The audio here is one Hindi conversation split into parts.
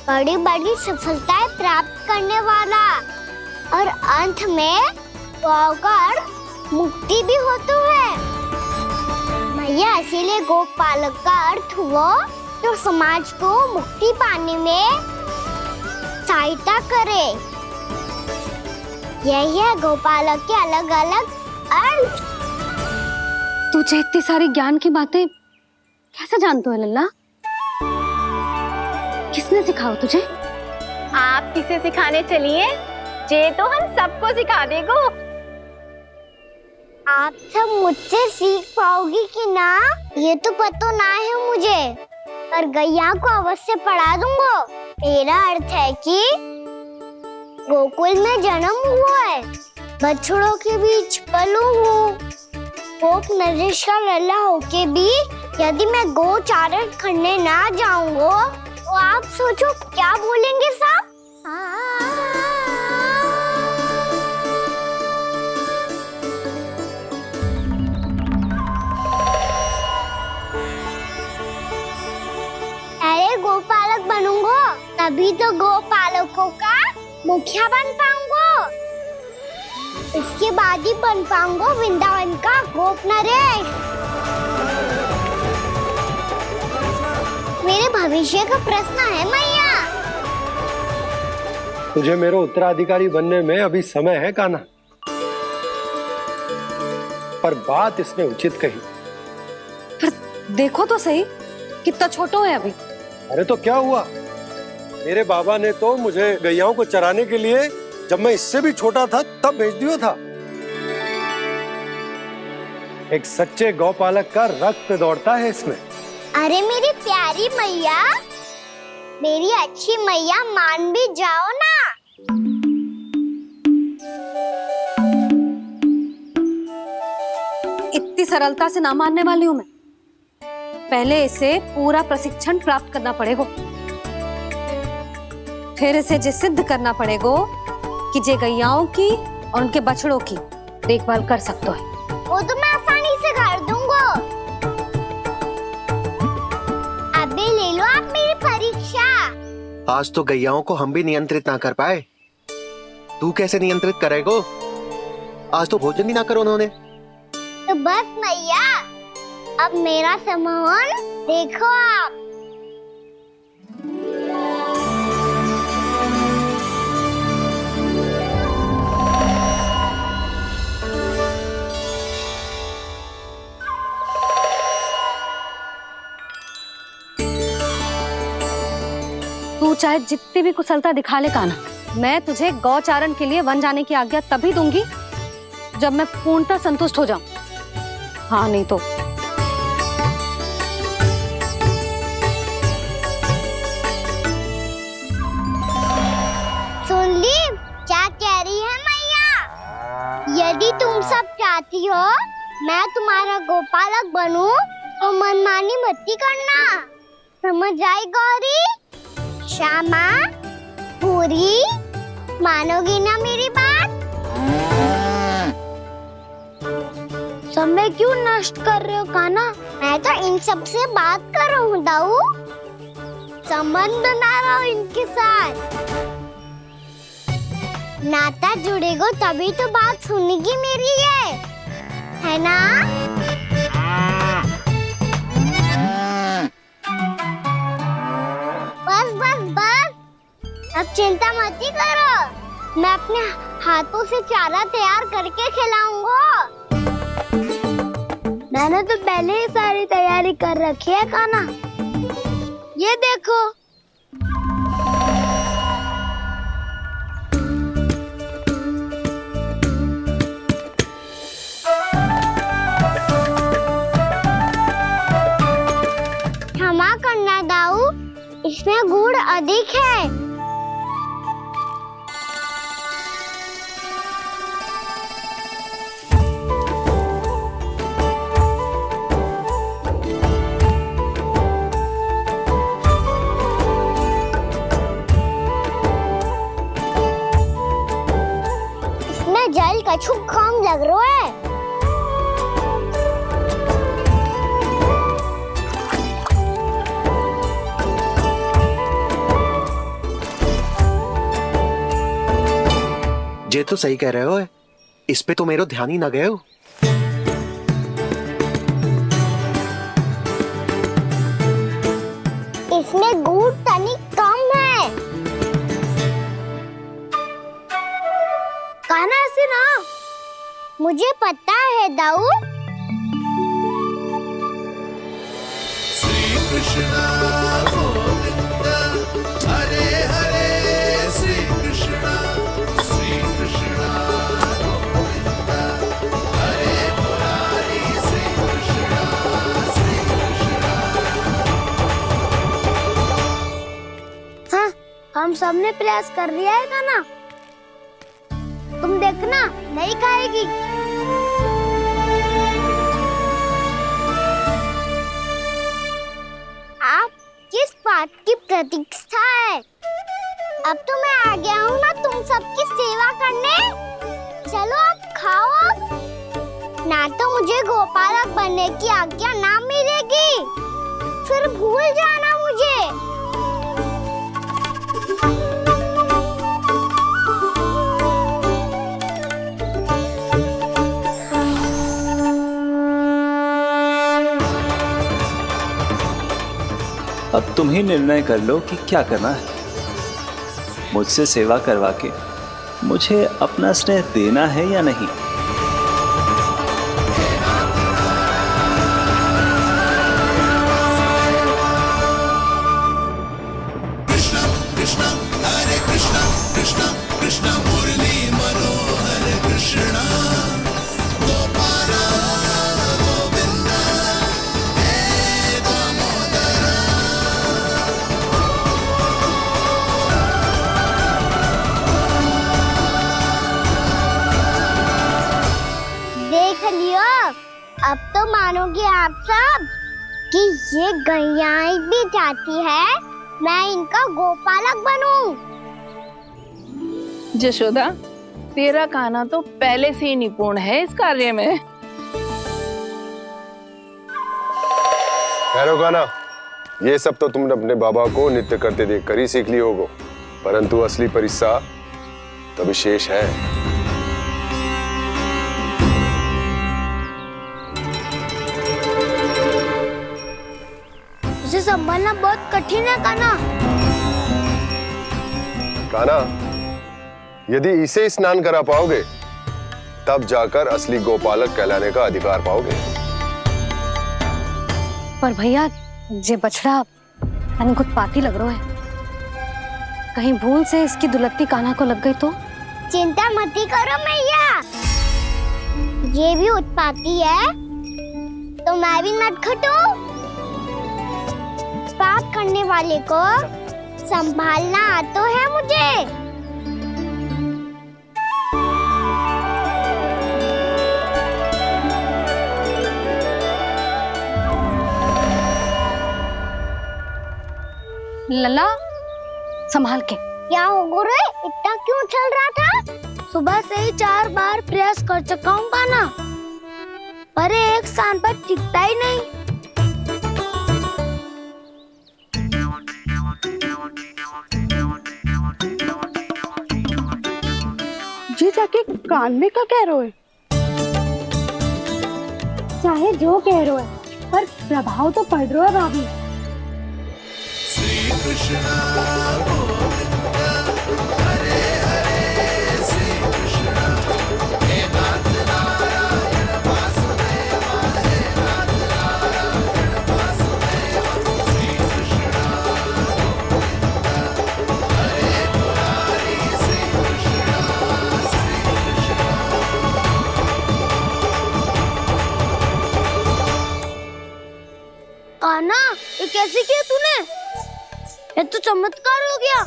बड़ी बड़ी सफलताएं प्राप्त करने वाला और अंत में पाकर मुक्ति भी होती है। मैया इसीलिए गोपालक का अर्थ हुआ जो समाज को मुक्ति पाने में सहायता करे। यही है गोपालक के अलग अलग अर्थ। तुझे इतनी सारी ज्ञान की बातें कैसे जानते हो लल्ला? किसने सिखाओ तुझे? आप किसे सिखाने चलिए, जे तो हम सबको सिखा देगो। आप सब मुझसे सीख पाओगी कि ना ये तो पता ना है मुझे, पर गैया को अवश्य पढ़ा दूंगा। मेरा अर्थ है कि गोकुल में जन्म हुआ है, बछड़ों के बीच पलू हूँ। गोप नरेश का लल्ला होके भी यदि मैं गोचारण करने ना जाऊंगा तो आप सोचो क्या बोलेंगे साहब? अरे गोपालक बनूंगा तभी तो गोपालकों का मुखिया बन पाऊंगा। इसके बाद ही बन पाऊंगा वृंदावन का गोप नरेश। मेरे भविष्य का प्रश्न है मैया। तुझे मेरा उत्तराधिकारी बनने में अभी समय है कान्हा, पर बात इसने उचित कही। पर देखो तो सही, कितना छोटो है अभी। अरे तो क्या हुआ, मेरे बाबा ने तो मुझे गैयाओं को चराने के लिए जब मैं इससे भी छोटा था तब भेज दिया था। एक सच्चे गौपालक का रक्त दौड़ता है इसमें। अरे मेरी प्यारी मैया, मेरी अच्छी मैया, मान भी जाओ ना। इतनी सरलता से ना मानने वाली हूं मैं। पहले इसे पूरा प्रशिक्षण प्राप्त करना पड़ेगा, फिर इसे ये सिद्ध करना पड़ेगा कि जे गैयाओं की और उनके बछड़ों की देखभाल कर सकते हैं। वो तो मैं आसानी से कर दूंगा। अबे ले लो आप मेरी परीक्षा। आज तो गैयाओं को हम भी नियंत्रित ना कर पाए, तू कैसे नियंत्रित करेगो? आज तो भोजन भी ना करो उन्होंने। तो बस मैया, अब मेरा सम्मान देखो आप। तू चाहे जितनी भी कुशलता दिखा ले कान्हा, मैं तुझे गौचारण के लिए वन जाने की आज्ञा तभी दूंगी जब मैं पूर्णतः संतुष्ट हो जाऊं। हाँ नहीं तो सुन ली क्या कह रही है मैया? यदि तुम सब चाहती हो मैं तुम्हारा गोपालक बनूं तो मनमानी मत करना, समझ आई गौरी? श्यामा, पूरी, मानोगी ना मेरी बात? समय क्यों नष्ट कर रहे हो कान्हा? मैं तो इन सब से बात कर रहा हूँ दाऊ, संबंध बना रहा हूँ इनके साथ। नाता जुड़ेगा तभी तो बात सुनेगी मेरी, ये है ना? बस बस बस, अब चिंता मत ही करो, मैं अपने हाथों से चारा तैयार करके खिलाऊंगा। मैंने तो पहले ही सारी तैयारी कर रखी है कान्हा, ये देखो। क्षमा करना दाऊ, इसमें गुड़ अधिक है। इसमें जल कछु कम लग रहा है। ये तो सही कह रहे हो, इस पे तो मेरो ध्यान ही ना गए हो। इसमें गुड़ तनिक कम है। कहना ऐसे ना। मुझे पता है दाऊ। श्री कृष्ण गोविंद हरे हरे श्री कृष्ण गोविंद हरे मुरारी श्री कृष्ण हाँ, हम सबने प्रयास कर लिया है गाना। तुम देखना नहीं खाएगी। आप किस बात की प्रतीक्षा है? अब तो मैं आ गया हूँ ना तुम सबकी सेवा करने। चलो अब खाओ अब। ना तो मुझे गोपालक बनने की आज्ञा ना मिलेगी, फिर भूल जाना मुझे। अब तुम ही निर्णय कर लो कि क्या करना है। मुझसे सेवा करवा के मुझे अपना स्नेह देना है या नहीं। कृष्ण कृष्ण हरे कृष्ण कृष्ण कृष्ण मुरली मनोहर कृष्ण गोपाल गोविंद हे दामोदर। देख लियो, अब तो मानोगे आप सब कि ये गैयाएं भी चाहती है मैं इनका गोपालक बनूं। जशोदा, तेरा कान्हा तो पहले से ही निपुण है इस कार्य में। खैर होगा ना, ये सब तो तुमने अपने बाबा को नृत्य करते देखकर ही सीख ली होगो, परंतु असली परिस्सा तो विशेष है। उसे संभालना बहुत कठिन है कान्हा। कान्हा, यदि इसे स्नान करा पाओगे तब जाकर असली गोपालक कहलाने का अधिकार पाओगे। पर भैया, ये बछड़ा कुछ उत्पाती लग रहा है। कहीं भूल से इसकी दुलत्ती कान्हा को लग गई तो? चिंता मत करो मैया, ये भी उत्पाती है तो मैं भी नटखट हूँ। पाप करने वाले को संभालना आता है मुझे। लला, संभाल के। क्या हो गुरु, इतना क्यों चल रहा था? सुबह से ही 4 बार प्रयास कर चुका हूँ कान्हा, पर एक स्थान पर टिकता ही नहीं। जी जाके कान में का कह रहे हो? चाहे जो कह रहे हो, पर प्रभाव तो पड़ रहा है भाभी। श्री कृष्ण गोविंद हरे हरे श्री कृष्ण हे नाथ नारायण वासुदेव हे नाथ नारायण वासुदेव। श्री कृष्ण गोविंद हरे मुरारी श्री कृष्ण कान्हा, ये कैसे किया तूने? ये तो चमत्कार हो गया।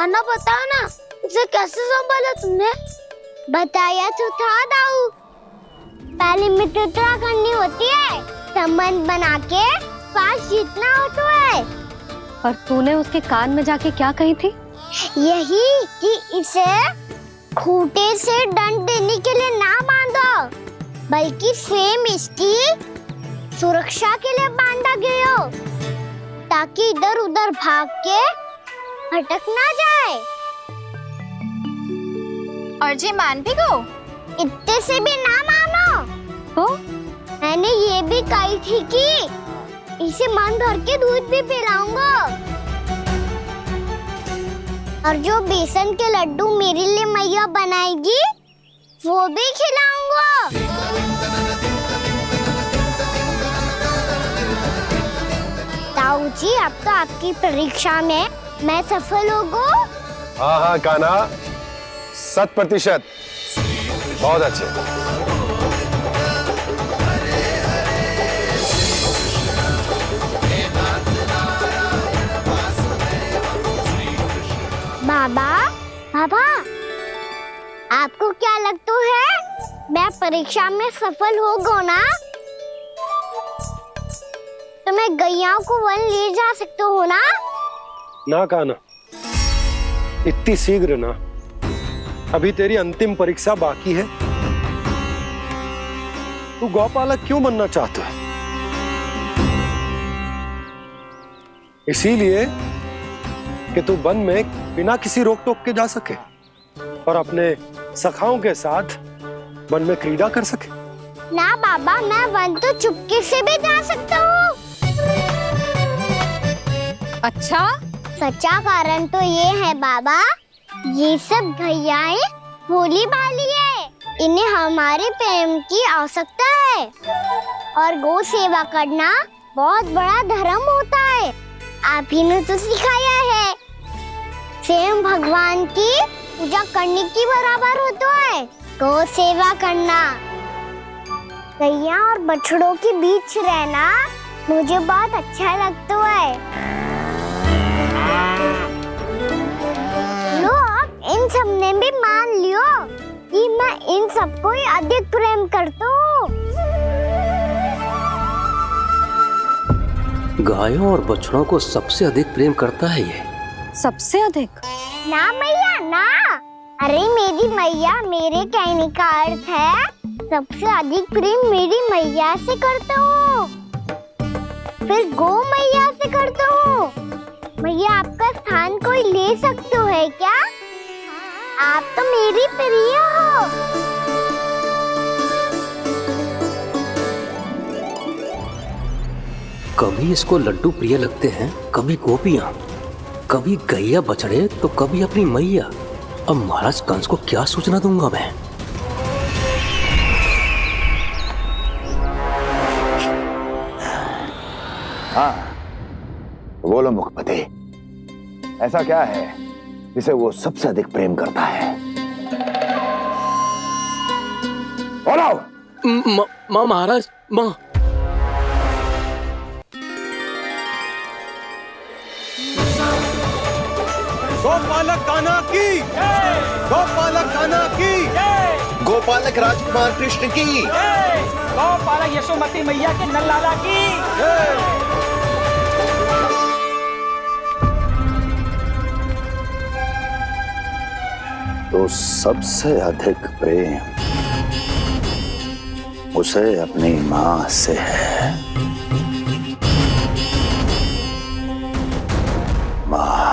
अन्ना बता ना, इसे कैसे संभाला तुमने? बताया तो था दाऊ। पहले मित्रता करनी होती है, संबंध बना के पास जीतना होता है। और तूने उसके कान में जाके क्या कही थी? यही कि इसे खूंटे से दंड देने के लिए ना बांधो, बल्कि फ्रेम इसकी सुरक्षा के लिए बांधा गया हो, ताकि इधर उधर भाग के भटक ना जाए। और जी मान भी गो। इतने से भी ना मानो। तो मैंने ये भी कही थी कि इसे मन भर के दूध भी पिलाऊंगा और जो बेसन के लड्डू मेरे लिए मैया बनाएगी वो भी खिलाऊंगा। ताऊ जी, अब तो आपकी परीक्षा में मैं सफल होगा। हाँ हाँ कान्हा, 100%। बहुत अच्छे। बाबा, बाबा, आपको क्या लगता है मैं परीक्षा में सफल हो गो ना तो मैं गैयाओं को वन ले जा सकता हूँ ना? ना कान्हा, इतनी शीघ्र ना। अभी तेरी अंतिम परीक्षा बाकी है। तू गौपालक क्यों बनना चाहता है? इसीलिए कि तू वन में बिना किसी रोक टोक के जा सके और अपने सखाओं के साथ वन में क्रीड़ा कर सके। ना बाबा, मैं वन तो चुपके से भी जा सकता हूँ। अच्छा, सच्चा कारण तो ये है बाबा, ये सब गैयाएं भोली भाली है, इन्हें हमारे प्रेम की आवश्यकता है और गौ सेवा करना बहुत बड़ा धर्म होता है। आप ही ने तो सिखाया है, स्वयं भगवान की पूजा करने की बराबर होता है गौ सेवा करना। गैया और बछड़ों के बीच रहना मुझे बहुत अच्छा लगता है। लो, अब इन सब ने भी मान लियो कि मैं इन सबको ही अधिक प्रेम करता हूँ। गायों और बछड़ों को सबसे अधिक प्रेम करता है ये। सबसे अधिक? ना मैया ना, अरे मेरी मैया, मेरे कहने का अर्थ है सबसे अधिक प्रेम मेरी मैया से करता हूँ, फिर गौ मैया से करता हूँ। मैया, आपका स्थान कोई ले सकते है क्या? आप तो मेरी प्रिय हो। कभी इसको लड्डू प्रिय लगते हैं, कभी गोपियां, कभी गैया बछड़े, तो कभी अपनी मैया। अब महाराज कंस को क्या सूचना दूंगा मैं? हाँ, बोलो मुखपति, ऐसा क्या है जिसे वो सबसे अधिक प्रेम करता है? बोलो। माँ महाराज, माँ। गोपालक कान्हा की, गोपालक कान्हा की, गोपालक राजकुमार कृष्ण की, गोपालक यशोमती मैया के नल्लाला की। तो सबसे अधिक प्रेम उसे अपनी माँ से है। माँ।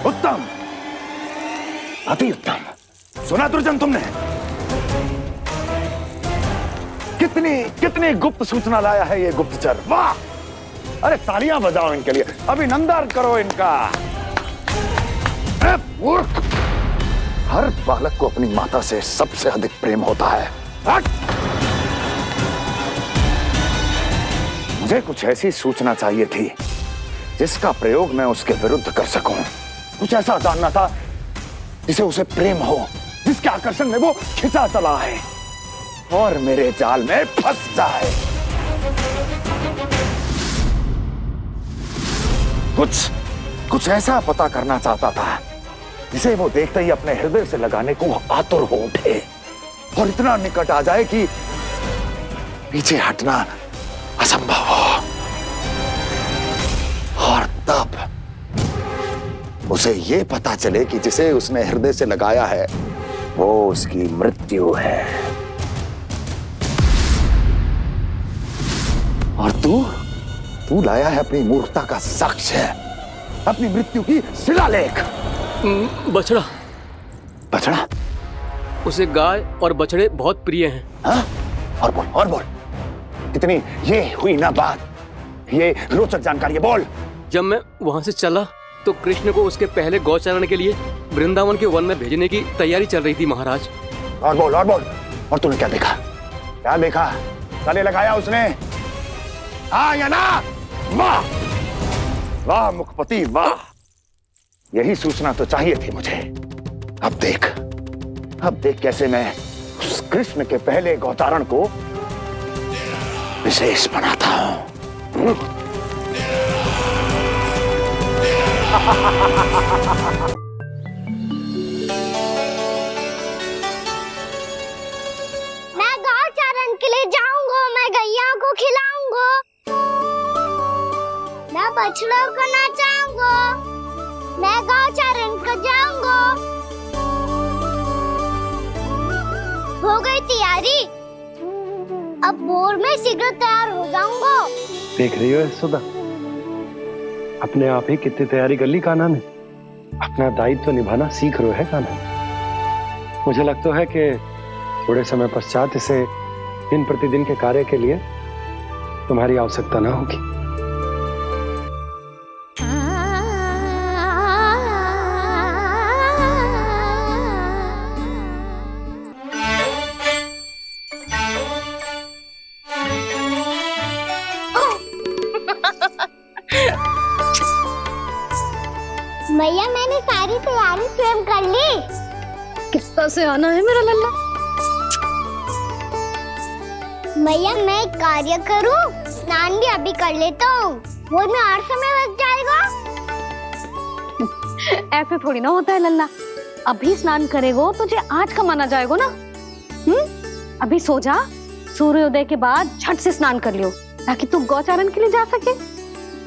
उत्तम, अति उत्तम। सुना दुर्जन तुमने? कितनी कितनी गुप्त सूचना लाया है ये गुप्तचर। वाह! अरे तालियां बजाओ इनके लिए, अभिनंदन करो इनका। मूर्ख! हर बालक को अपनी माता से सबसे अधिक प्रेम होता है। मुझे कुछ ऐसी सूचना चाहिए थी जिसका प्रयोग मैं उसके विरुद्ध कर सकूं। कुछ ऐसा जानना था जिसे उसे प्रेम हो, जिसके आकर्षण में वो खिंचा चला है और मेरे जाल में फंस जाए। कुछ ऐसा पता करना चाहता था जिसे वो देखते ही अपने हृदय से लगाने को आतुर हो उठे और इतना निकट आ जाए कि पीछे हटना असंभव हो। और तब उसे ये पता चले कि जिसे उसने हृदय से लगाया है वो उसकी मृत्यु है। और तू लाया है अपनी मूर्खता का साक्ष्य, अपनी मृत्यु की शिलालेख। बछड़ा बछड़ा? उसे गाय और बछड़े बहुत प्रिय हैं। हाँ? और बोल कितनी ये हुई ना बात, ये रोचक जानकारी है, बोल। जब मैं वहां से चला तो कृष्ण को उसके पहले गौचारण के लिए वृंदावन के वन में भेजने की तैयारी चल रही थी महाराज। और बोल और तूने क्या देखा? गले लगाया उसने? हाँ या ना? वाह वाह मुखपति वाह, यही सूचना तो चाहिए थी मुझे। अब देख कैसे मैं उस कृष्ण के पहले गौचारण को विशेष बनाता हूं। मैं गौचारण के लिए जाऊंगा, मैं गैया को खिलाऊंगा, मैं बछड़ों को नचाऊंगा, मैं गौचारण को जाऊंगा। हो गई तैयारी, अब भोर में शीघ्र तैयार हो जाऊंगा। देख रही हो यशोदा, अपने आप ही कितनी तैयारी कर ली कान्हा ने। अपना दायित्व निभाना सीख रहे है कान्हा। मुझे लगता है कि थोड़े समय पश्चात इसे दिन प्रतिदिन के कार्य के लिए तुम्हारी आवश्यकता ना होगी। भैया मैंने सारी तैयारी स्वयं कर ली। कितना से आना है मेरा लल्ला? भैया मैं एक कार्य करूं, स्नान भी अभी कर लेता हूँ, वो में और समय लग जाएगा। ऐसे थोड़ी ना होता है लल्ला, अभी स्नान करेगो तुझे आज का माना जाएगा ना। अभी सो जा, सूर्योदय के बाद झट से स्नान कर लियो ताकि तू गौचारण के लिए जा सके।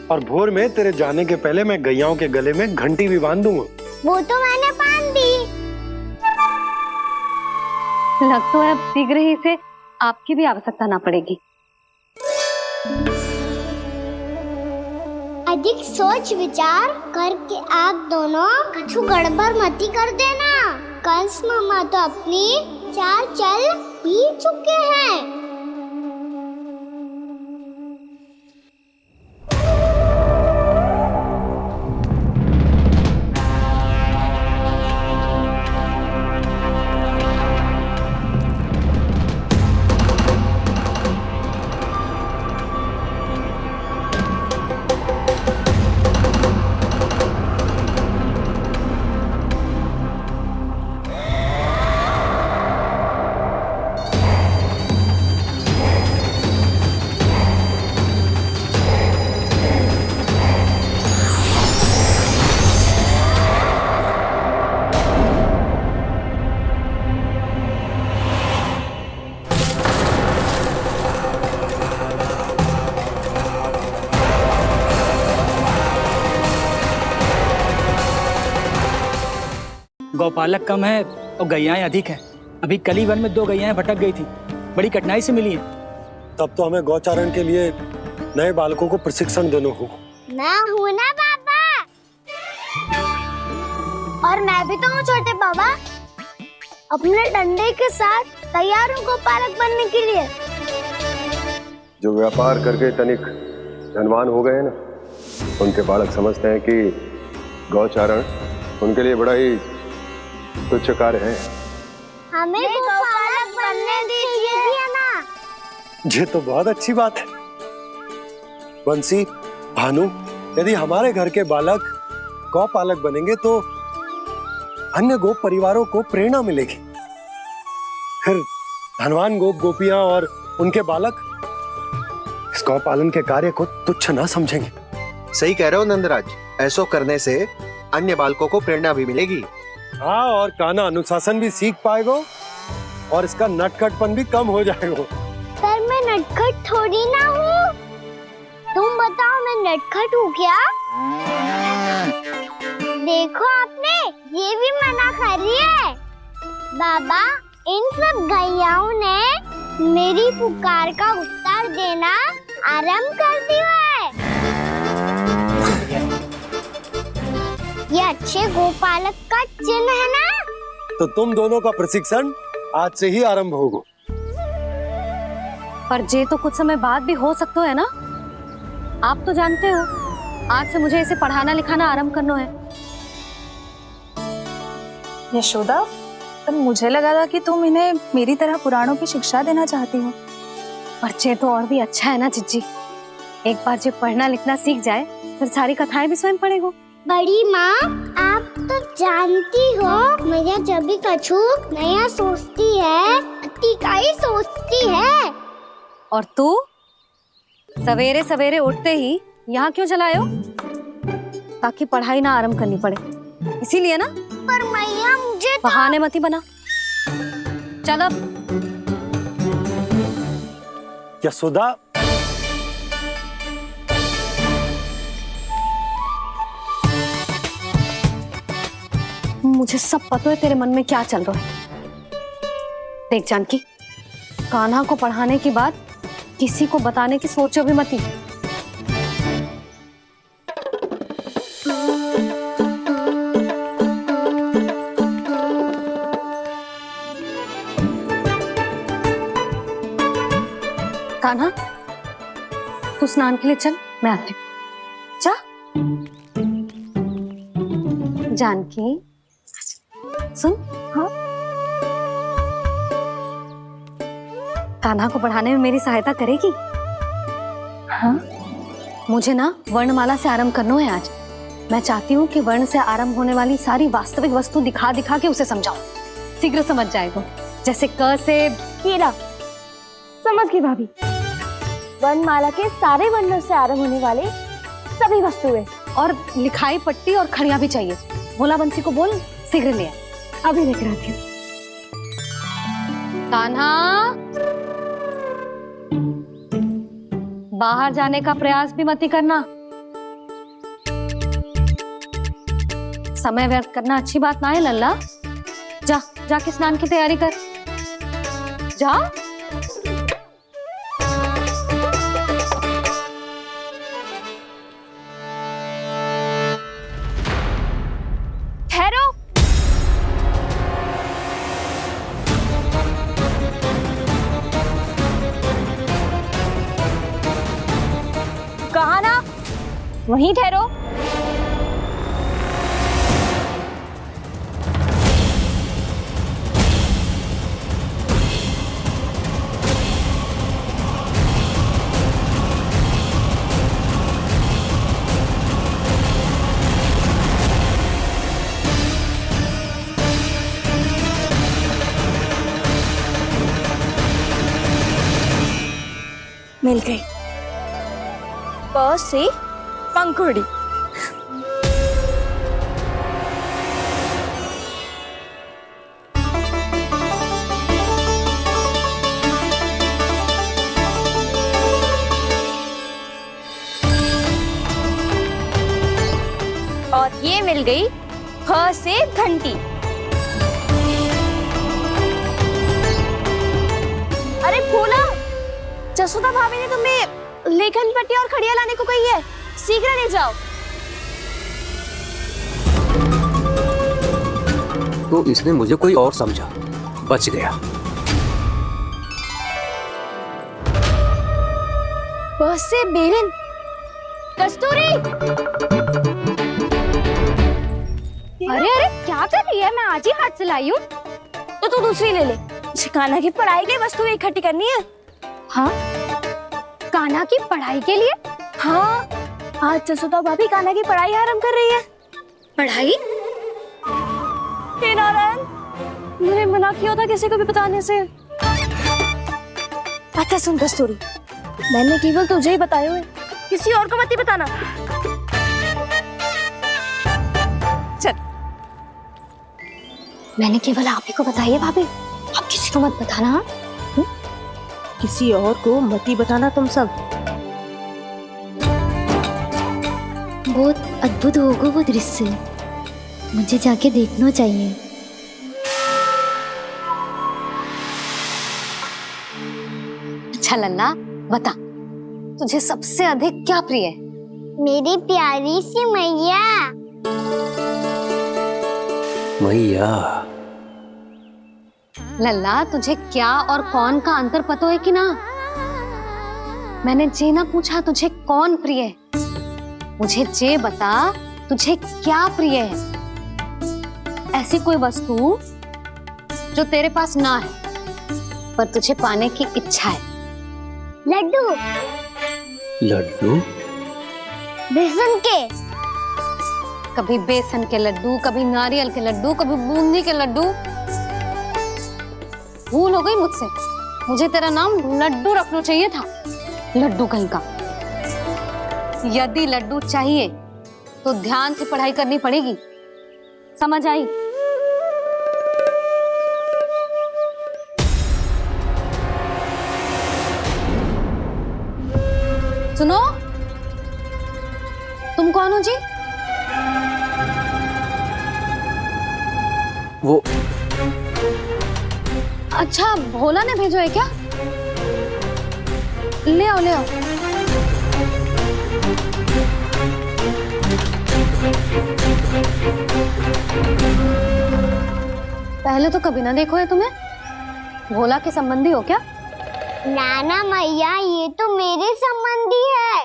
और भोर में तेरे जाने के पहले मैं गैयाओं के गले में घंटी भी बांध दूंगा। वो तो मैंने बांध दी। लग तो है अब शीघ्र ही इसे आपकी भी आवश्यकता ना पड़ेगी। अधिक सोच विचार करके आप दोनों कछु गड़बड़ मती कर देना। कंस मामा तो अपनी चाल चल ही चुके हैं। गौपालक कम है और गैयाएं अधिक हैं। अभी कली वन में 2 गैयाएं भटक गई थी, बड़ी कठिनाई से मिली हैं। तब तो हमें गौचारण के लिए नए बालकों को प्रशिक्षण देना होगा। मैं हूँ ना बाबा, और मैं भी तो हूँ छोटे बाबा। अपने डंडे के साथ तैयार हूँ गौपालक बनने के लिए। जो व्यापार करके तनिक धनवान हो गए हैं ना, उनके बालक समझते हैं कि गौचारण उनके लिए बड़ा ही तुच्छ कार्य है। हमें गौपालक बनने दीजिए ना। ये तो बहुत अच्छी बात है। बंसी, भानु, यदि हमारे घर के बालक गौपालक बनेंगे तो अन्य गोप परिवारों को प्रेरणा मिलेगी। फिर धनवान गोप गोपियां और उनके बालक इस गौपालन के कार्य को तुच्छ ना समझेंगे। सही कह रहे हो नंदराज, ऐसा करने से अन्य बालकों को प्रेरणा भी मिलेगी। हाँ, और कान्हा अनुशासन भी सीख पाएगा और इसका नटखटपन भी कम हो जाएगा। पर मैं नटखट थोड़ी ना हूँ। तुम बताओ मैं नटखट हूँ क्या? देखो आपने ये भी मना कर रही है। बाबा, इन सब गैयाओं ने मेरी पुकार का उत्तर देना आराम करती है। ये अच्छे गोपालक का चिन्ह है ना? तो तुम दोनों का प्रशिक्षण आज से ही आरंभ होगा। पर जे तो कुछ समय बाद भी हो सकता है ना। आप तो जानते हो आज से मुझे इसे पढ़ाना लिखाना आरंभ करना है। यशोदा, पर मुझे लगा था कि तुम इन्हें मेरी तरह पुराणों की शिक्षा देना चाहती हो। पर जे तो और भी अच्छा है ना जिज्जी। एक बार जो पढ़ना लिखना सीख जाए फिर सारी कथाएं भी स्वयं पढ़ेगो। बड़ी माँ, आप तो जानती हो मैया जब भी कछु नया सोचती है अतिका ही सोचती है। और तू सवेरे सवेरे उठते ही यहाँ क्यों चलायो? ताकि पढ़ाई ना आरंभ करनी पड़े, इसीलिए ना। पर मैया मुझे तो... बहाने मती बना। चल अब। यशोदा, मुझे सब पता है तेरे मन में क्या चल रहा है। देख जानकी, कान्हा को पढ़ाने की बात किसी को बताने की सोचो भी मती। कान्हा, तू स्नान के लिए चल, मैं आती हूँ। जा। जानकी सुन। हाँ, कान्हा को पढ़ाने में मेरी सहायता करेगी? हाँ, मुझे ना वर्णमाला से आरंभ करना है आज। मैं चाहती हूँ कि वर्ण से आरंभ होने वाली सारी वास्तविक वस्तु दिखा दिखा के उसे समझाऊं। शीघ्र समझ जाएगा। जैसे क से कीड़ा। समझ गई भाभी। वर्णमाला के सारे वर्णों से आरंभ होने वाले सभी वस्तुएं। और लिखाई पट्टी और खड़िया भी चाहिए। भोला बंसी को बोल शीघ्र ले आए। अभी लेकर आती हूँ। कान्हा, बाहर जाने का प्रयास भी मत करना। समय व्यर्थ करना अच्छी बात ना है लल्ला। जा, जाके स्नान की तैयारी कर। जा। ठहरो। कहा ना, वहीं ठहरो। मिल गई। प से पंखुड़ी। और ये मिल गई फ से घंटी। अरे फूला, जसोदा भाभी ने तुम्हें लेखन पट्टी और खड़िया लाने को कही है, शीघ्र ले जाओ। तो इसने मुझे कोई और समझा, बच गया। बस से बेलन। कस्तूरी। अरे अरे क्या कर रही है? मैं आज ही हाथ से लाई हूँ। तो तू दूसरी ले ले। कान्हा की पढ़ाई की वस्तुएं इकट्ठी करनी है। हाँ, कान्हा की पढ़ाई के लिए? हाँ, आज जसोदा भाभी कान्हा की पढ़ाई आरंभ कर रही है। पढ़ाई? हे नारायण, मैंने मना किया था किसी को भी बताने से। अच्छा सुन कस्तूरी, मैंने केवल तुझे ही बताया है, किसी और को मत ही बताना। चल। मैंने केवल आप ही को बताई है भाभी, आप किसी को मत बताना। किसी और को मत ही बताना तुम सब। बहुत अद्भुत होगा वो दृश्य, मुझे जाके देखना चाहिए। अच्छा लल्ला, बता तुझे सबसे अधिक क्या प्रिय है? मेरी प्यारी सी मैया। मैया। लल्ला, तुझे क्या और कौन का अंतर पता है कि ना? मैंने जे ना पूछा तुझे कौन प्रिय है, मुझे जे बता तुझे क्या प्रिय है। ऐसी कोई वस्तु जो तेरे पास ना है पर तुझे पाने की इच्छा है। लड्डू। लड्डू? बेसन के। कभी बेसन के लड्डू, कभी नारियल के लड्डू, कभी बूंदी के लड्डू। भूल हो गई मुझसे, मुझे तेरा नाम लड्डू रखना चाहिए था। लड्डू कहीं का। यदि लड्डू चाहिए तो ध्यान से पढ़ाई करनी पड़ेगी, समझ आई? सुनो, तुम कौन हो जी? वो अच्छा, भोला ने भेजो है क्या? ले आओ ले आओ। पहले तो कभी ना देखो है तुम्हें। भोला के संबंधी हो क्या? नाना मैया, ये तो मेरे संबंधी है।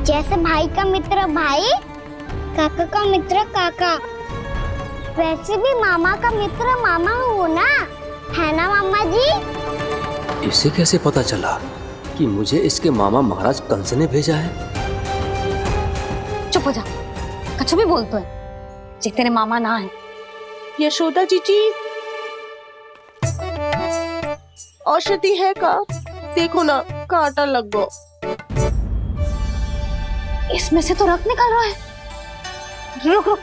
जैसे भाई का मित्र भाई, काका का मित्र काका, वैसे भी मामा का मित्र मामा हो ना, है ना मामा जी? इसे कैसे पता चला कि मुझे इसके मामा महाराज कंस ने भेजा है? चुप हो जा, कछु भी बोलते है जे तेरे मामा ना है। यशोदा जीजी, औषधि है का? देखो ना, कांटा लग गो। इसमें से तो रक्त निकल रहा है। रुक रुक।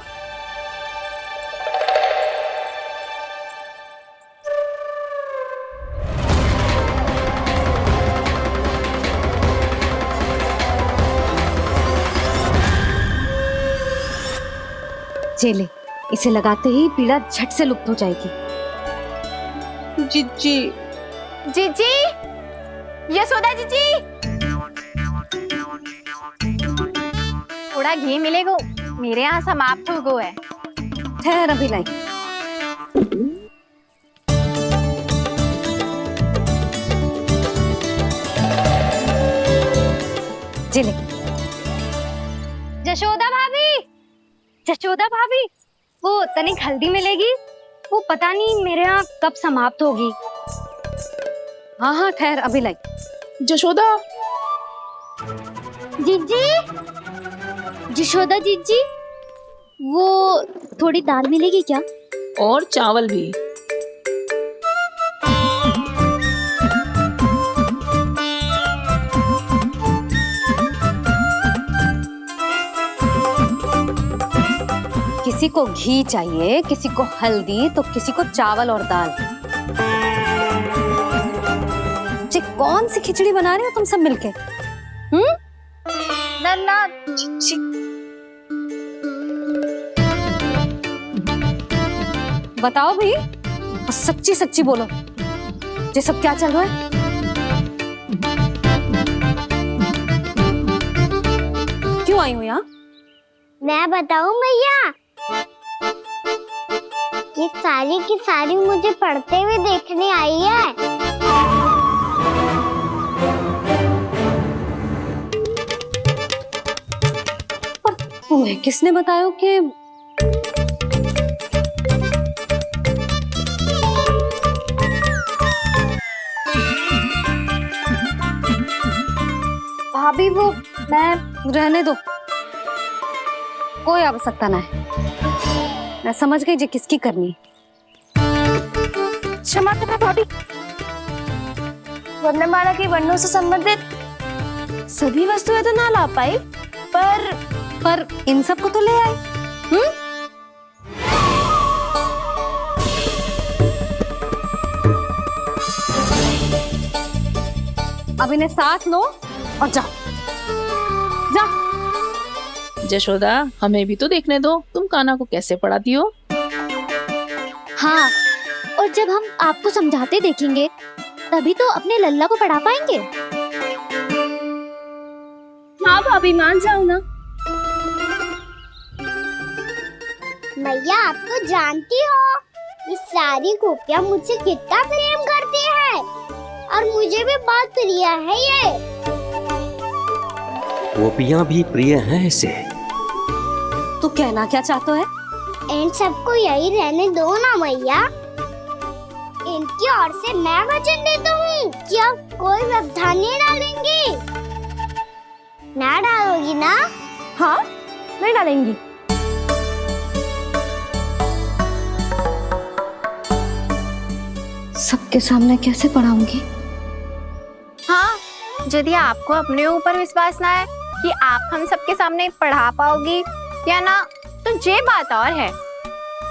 चले, इसे लगाते ही पीड़ा झट से लुप्त हो जाएगी। जीजी। जीजी, यशोदा जीजी, थोड़ा घी मिलेगा? मेरे यहाँ समाप्त हो गया है। ठहर अभी लाई। चले। जशोदा भाभी, जशोदा भाभी, वो तनिक हल्दी मिलेगी? वो पता नहीं मेरे यहाँ कब समाप्त होगी। हाँ हाँ ठहर अभी लाई। जशोदा। जीजी, जशोदा जीजी, वो थोड़ी दाल मिलेगी क्या? और चावल भी। किसी को घी चाहिए, किसी को हल्दी, तो किसी को चावल और दाल। जी कौन सी खिचड़ी बना रहे हो तुम सब मिलके? नन्ना, बताओ भाई, सच्ची सच्ची बोलो, ये सब क्या चल रहा है? क्यों आई हो यहाँ? मैं बताऊं भैया, ये सारी की सारी मुझे पढ़ते हुए देखने आई है। पर तुम्हें किसने बताया कि भाभी वो मैं रहने दो, कोई आवश्यकता ना है। मैं समझ गई जी किसकी करनी। क्षमा करना भाभी, वर्णमाला के वर्णों से संबंधित सभी वस्तुएं तो ना ला पाई, पर इन सब को तो ले आए। अब इन्हें साथ लो और जाओ। जा। जशोदा, हमें भी तो देखने दो तुम कान्हा को कैसे पढ़ाती हो। हाँ, और जब हम आपको समझाते देखेंगे तभी तो अपने लल्ला को पढ़ा पाएंगे। हाँ भाभी मान जाओ ना। मैया आप तो जानती हो ये सारी गोपियाँ मुझसे कितना प्रेम करती है और मुझे भी बहुत प्रिय है ये। गोपियाँ भी प्रिय हैं इसे। तू कहना क्या चाहता है? इन सबको यही रहने दो ना मैया। इनकी ओर से मैं वचन देता हूँ कि अब कोई व्यवधान नहीं डालेंगी। ना डालोगी ना? हाँ नहीं डालेंगी। सबके सामने कैसे पढ़ाऊंगी? हाँ, यदि आपको अपने ऊपर विश्वास ना है कि आप हम सबके सामने पढ़ा पाओगी या ना, तो ये बात और है।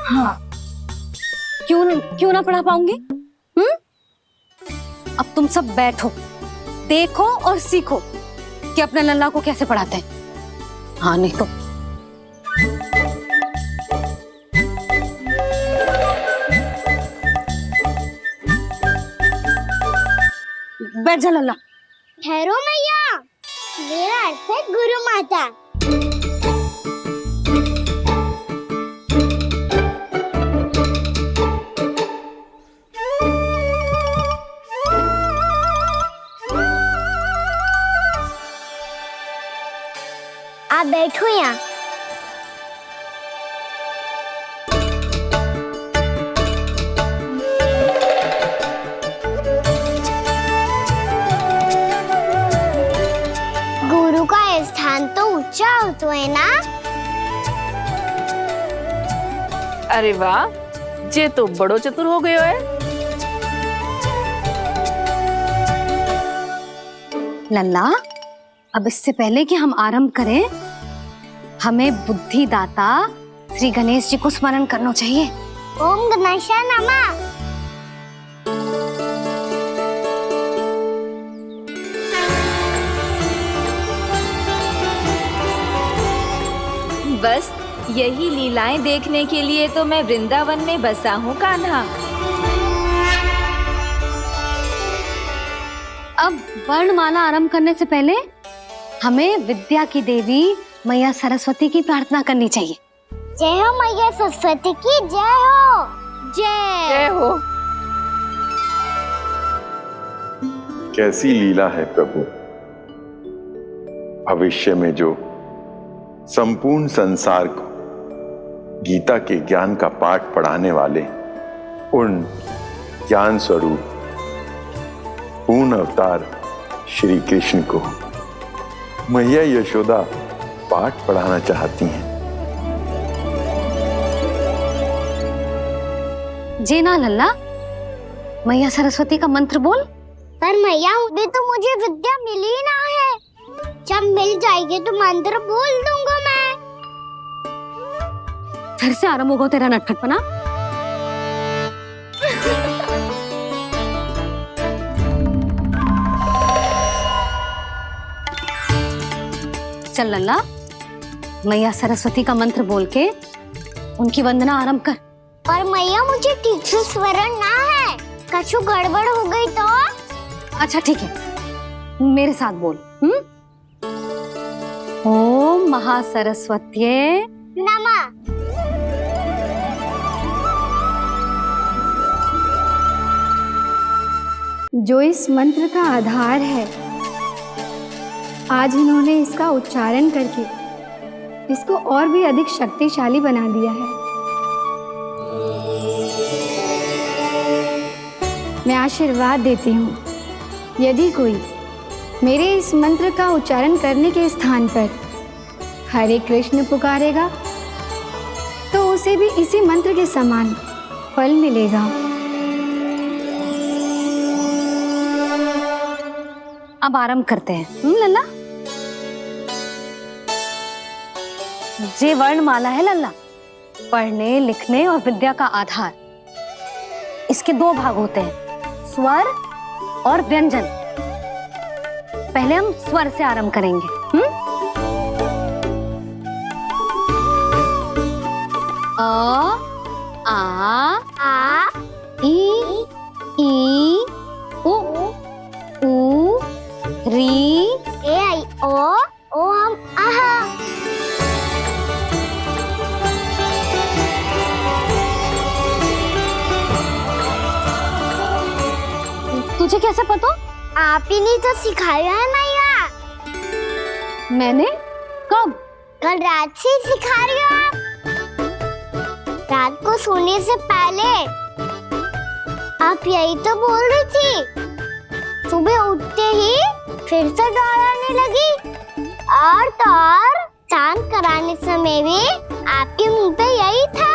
हाँ, क्यों ना पढ़ा पाऊंगी? अब तुम सब बैठो, देखो और सीखो कि अपने लल्ला को कैसे पढ़ाते हैं। हाँ नहीं तो बैठ जा लल्ला। ठहरो मैया, मेरा अर्थ है गुरु माता। आप बैठो यहाँ। गुरु का स्थान तो ऊंचा होता है ना? अरे वाह, जे तो बड़ो चतुर हो गयो है। लल्ला, अब इससे पहले कि हम आरंभ करें, हमें बुद्धिदाता श्री गणेश जी को स्मरण करना चाहिए। ओम गणेशाय नमः। बस यही लीलाएं देखने के लिए तो मैं वृंदावन में बसा हूँ कान्हा। अब वर्णमाला आरंभ करने से पहले हमें विद्या की देवी मैया सरस्वती की प्रार्थना करनी चाहिए। जय हो मैया सरस्वती की जय हो। जय हो। कैसी लीला है प्रभु। भविष्य में जो संपूर्ण संसार को गीता के ज्ञान का पाठ पढ़ाने वाले उन ज्ञान स्वरूप पूर्ण अवतार श्री कृष्ण को मैया यशोदा पाठ पढ़ाना चाहती हैं। जी ना लल्ला, मैया सरस्वती का मंत्र बोल। पर मैया अभी तो मुझे विद्या मिली ना है। जब मिल जाएगी तो मंत्र बोल दूंगा मैं। फिर से आरंभ होगा तेरा नटखटपना। चल लल्ला, मैया सरस्वती का मंत्र बोल के उनकी वंदना आरंभ कर। पर मैया मुझे ठीक से स्मरण ना है, कछु गड़बड़ हो गई तो? अच्छा ठीक है, मेरे साथ बोल। ओम महासरस्वत्ये नमः। जो इस मंत्र का आधार है, आज इन्होंने इसका उच्चारण करके इसको और भी अधिक शक्तिशाली बना दिया है। मैं आशीर्वाद देती हूँ, यदि कोई मेरे इस मंत्र का उच्चारण करने के स्थान पर हरे कृष्ण पुकारेगा तो उसे भी इसी मंत्र के समान फल मिलेगा। अब आरंभ करते हैं। लल्ला, जे वर्णमाला है लल्ला, पढ़ने लिखने और विद्या का आधार। इसके दो भाग होते हैं, स्वर और व्यंजन। पहले हम स्वर से आरंभ करेंगे। अ, आ, ई, उ, री, ए, आई, ओ, तुझे कैसे पता? आप ही नहीं तो सिखाया है मैया। मैंने? कब? कल रात से सिखा रही हो आप। रात को सोने से पहले आप यही तो बोल रही थी। सुबह उठते ही फिर से डराने लगी और तो और स्नान कराने समय भी आपके मुंह पे यही था।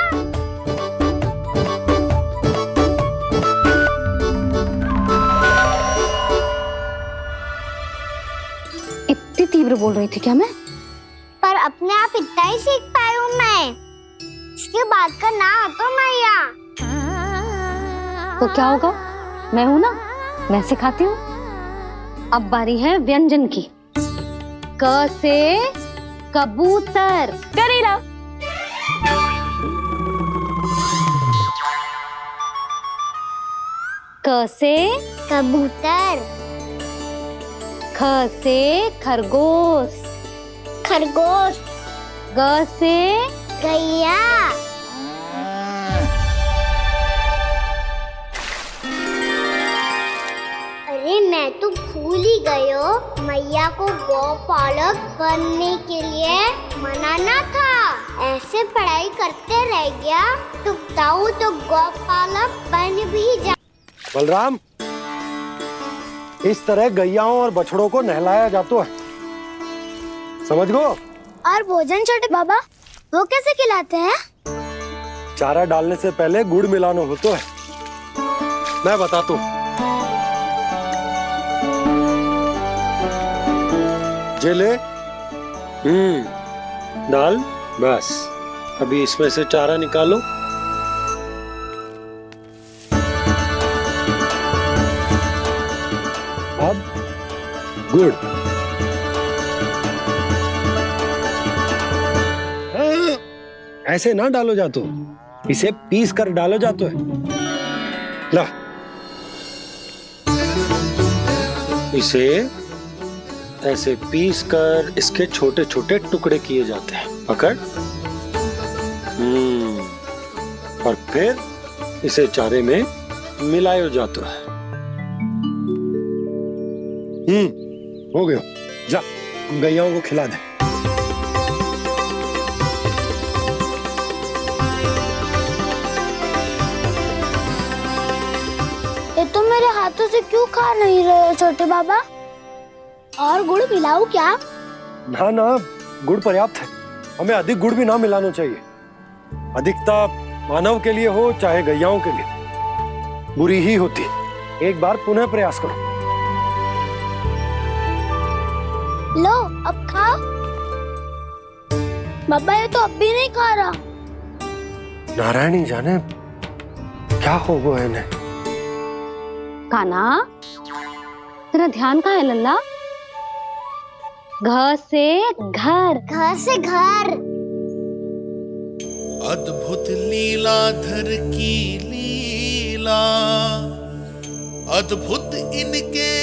इतनी तीव्र बोल रही थी क्या मैं? पर अपने आप इतना ही सीख पाई हूँ मैं। इसके बाद का ना तो मैया। तो क्या होगा? मैं हूं ना, मैं सिखाती हूँ। अब बारी है व्यंजन की। क से कबूतर। करेला। क से कबूतर। ख से खरगोश। खरगोश। ग से गैया। अरे मैं तो भूल ही गई हूँ, मैया को गौपालक बनने के लिए मनाना था। ऐसे पढ़ाई करते रह गया तो बताऊँ तो गौपालक बन भी जा। बलराम, इस तरह गैयाओं और बछड़ों को नहलाया जाता है, समझ गो? और भोजन छोटे बाबा वो कैसे खिलाते हैं? चारा डालने से पहले गुड़ मिलाना होता है। मैं बताता हूँ। जे ले, डाल, बस। अभी इसमें से चारा निकालो। अब गुड़। ऐसे ना डालो जातो, इसे पीस कर डालो जातो है। ला, इसे ऐसे पीस कर इसके छोटे छोटे टुकड़े किए जाते हैं। पकड़। और फिर इसे चारे में मिलाया जाता है। हो गया। जा, हम गैयाओं को खिला दे। ये तो मेरे हाथों से क्यों खा नहीं रहे हो छोटे बाबा? और गुड़ मिलाऊं क्या? ना ना, गुड़ पर्याप्त है। हमें अधिक गुड़ भी ना मिलाना चाहिए। अधिकता मानव के लिए हो चाहे गैयाओं के लिए बुरी ही होती। एक बार पुनः प्रयास करो। लो, अब खाओ। बाबा ये तो अब भी नहीं खा रहा। नारायणी जाने क्या हो गया इन्हें। कान्हा, तेरा ध्यान कहाँ है लल्ला? घ से घर। घर से घर। अद्भुत लीलाधर की लीला, अद्भुत इनके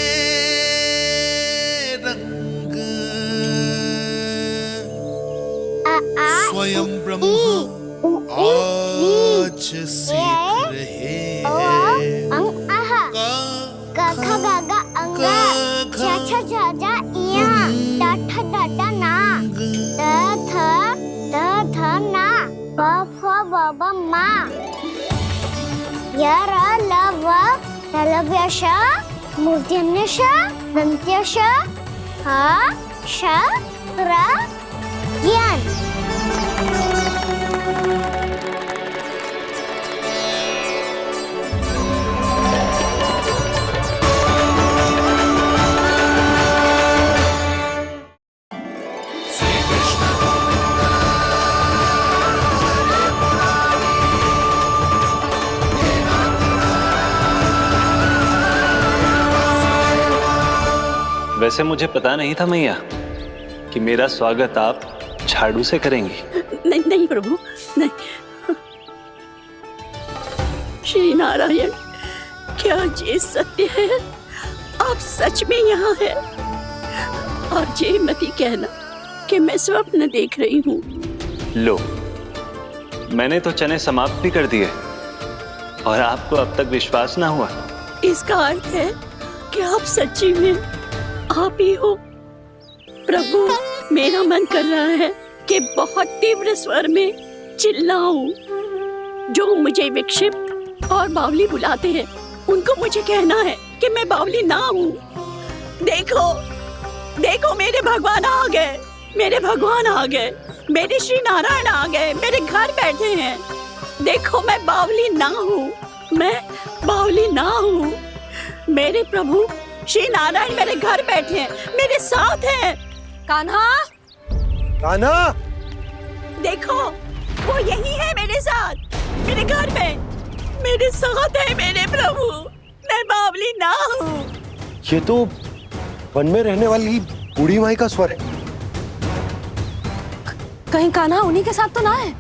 रंग, स्वयं ब्रह्म आज सीख रहे हैं। क ख ग घ अंग, छ छ छ ज इया, ट ठ ड ड ना, द ध ना, प फ ब ब मा, य र ल व ललव्य श, मूर्धन्य श, दन्त्य श, ह श र ज्ञान। वैसे मुझे पता नहीं था मैया कि मेरा स्वागत आप झाड़ू से करेंगी। नहीं नहीं प्रभु, नहीं। श्री नारायण, क्या ये सत्य है? आप सच में यहाँ हैं? और ये मती कहना कि मैं स्वप्न देख रही हूँ। लो, मैंने तो चने समाप्त भी कर दिए और आपको अब तक विश्वास ना हुआ। इसका अर्थ है कि आप सच्ची में आप ही हो। प्रभु, मेरा मन कर रहा है कि बहुत तीव्र स्वर में चिल्लाऊं। जो मुझे विक्षिप्त और बावली बुलाते हैं, उनको मुझे कहना है कि मैं बावली ना हूँ। देखो, देखो मेरे भगवान आ गए, मेरे भगवान आ गए, मेरे श्री नारायण आ गए, मेरे घर बैठे हैं। देखो मैं बावली ना हूँ, मैं बावली ना हूँ। मेरे प्रभु श्री नारायण मेरे घर बैठे हैं, मेरे साथ हैं। कान्हा, कान्हा, देखो वो यही है मेरे साथ, मेरे घर में मेरे साथ है मेरे प्रभु। मैं बावली ना हूँ। ये तो वन में रहने वाली बूढ़ी माई का स्वर है। कहीं कान्हा उन्हीं के साथ तो ना है?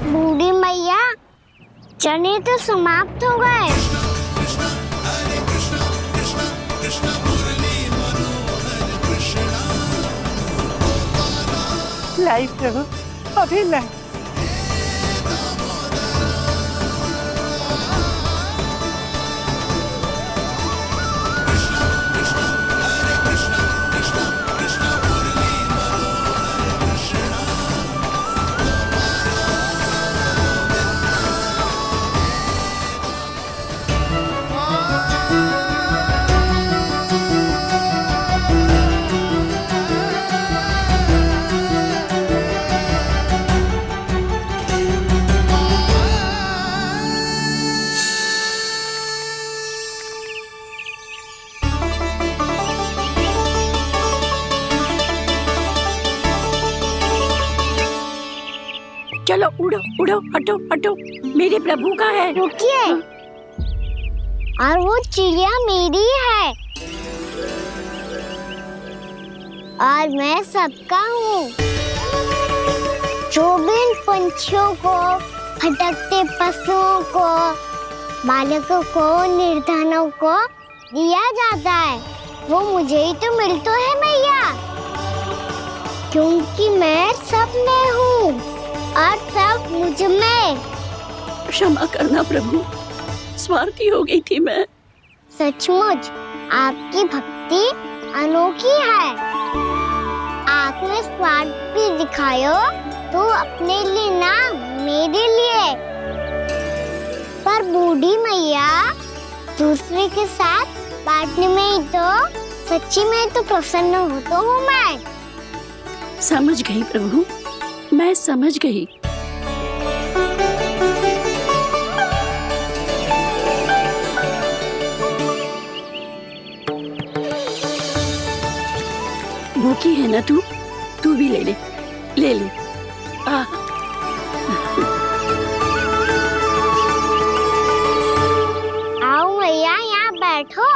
बूढ़ी मैया, चने तो समाप्त हो गए। लाई प्रभु, अभी लाई। चलो उड़ो उड़ो, हटो हटो, मेरे प्रभु का है। रुकिए, और वो चिड़िया मेरी है और मैं सबका हूँ। जो भी इन पंछियों को, भटकते पशुओं को, बालकों को, निर्धनों को दिया जाता है, वो मुझे ही तो मिलता है मैया, क्योंकि मैं सब में हूँ और सब मुझ में। क्षमा करना प्रभु, स्वार्थी हो गई थी मैं। सचमुच आपकी भक्ति अनोखी है। आपने स्वार्थ भी दिखायो तो अपने लिए ना, मेरे लिए। पर बूढ़ी मैया, दूसरे के साथ बांटने में ही तो सच्ची में तो प्रसन्न होता हूँ मैं। समझ गई प्रभु, मैं समझ गई। भूखी है ना तू भी ले ले, ले ले। आओ मैया, यहाँ बैठो।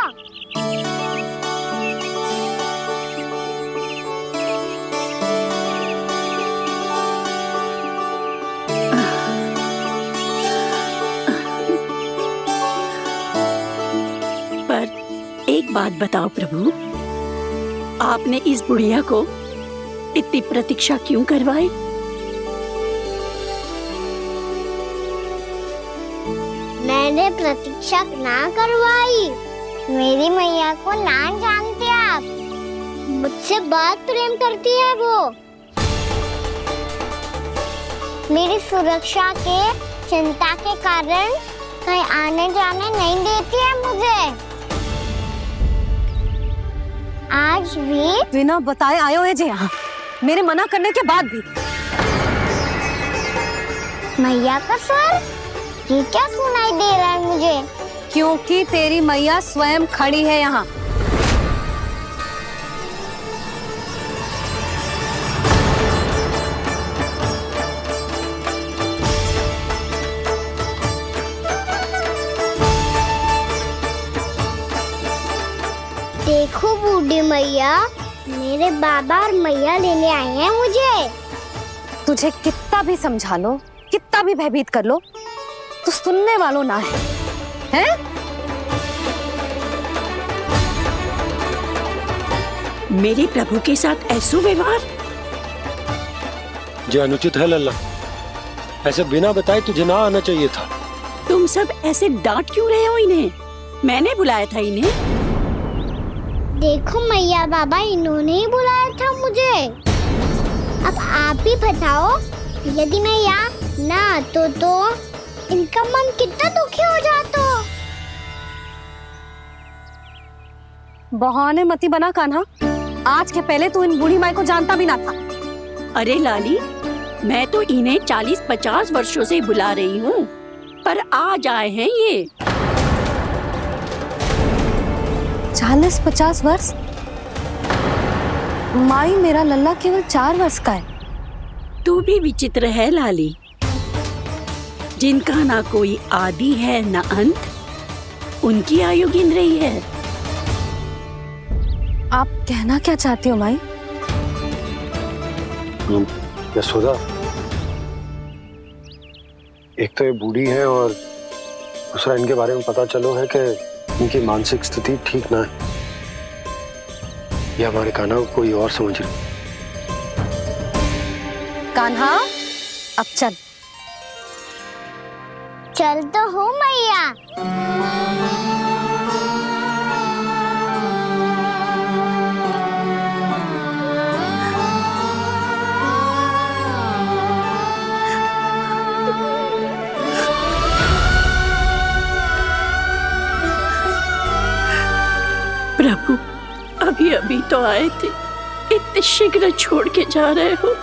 एक बात बताओ प्रभु, आपने इस बुढ़िया को इतनी प्रतीक्षा क्यों करवाई? मैंने प्रतीक्षा ना करवाई। मेरी मैया को ना जानते आप, मुझसे बहुत प्रेम करती है वो। मेरी सुरक्षा के चिंता के कारण कहीं आने जाने नहीं देती है मुझे। आज भी बिना बताए आयो है जे यहाँ, मेरे मना करने के बाद भी। मैया का स्वर, ये क्या सुनाई दे रहा है मुझे? क्योंकि तेरी मैया स्वयं खड़ी है यहाँ। देखो बूढ़ी मैया, मेरे बाबा और मैया लेने आए हैं मुझे। तुझे कितना भी समझा लो, कितना भी भयभीत कर लो, तो सुनने वालों ना है, हैं? मेरे प्रभु के साथ ऐसा व्यवहार जो अनुचित है लल्ला। ऐसे बिना बताए तुझे ना आना चाहिए था। तुम सब ऐसे डांट क्यों रहे हो इन्हें? मैंने बुलाया था इन्हें। देखो मैया बाबा, इन्होंने ही बुलाया था मुझे। अब आप ही बताओ, यदि मैं यहाँ ना आतो तो इनका मन कितना दुखी हो जाता। बहाने मती बना कान्हा, आज के पहले तू इन बूढ़ी माई को जानता भी ना था। अरे लाली, मैं तो इन्हें 40-50 वर्षों से बुला रही हूँ, पर आज आए हैं ये। 40-50 वर्ष? माई, मेरा लल्ला केवल 4 वर्ष का है। तू भी विचित्र है लाली, जिनका ना कोई आदि है ना अंत, उनकी आयु गिन रही है। आप कहना क्या चाहती हो माई? यशोदा, एक तो ये बूढ़ी है और दूसरा इनके बारे में पता चलो है कि इनकी मानसिक स्थिति ठीक ना है। ये हमारे कान्हा को कोई और समझ रही। कान्हा, अब चल। चल तो हूँ मैया। प्रभु, अभी अभी तो आए थे, इतने शीघ्र छोड़ के जा रहे हो।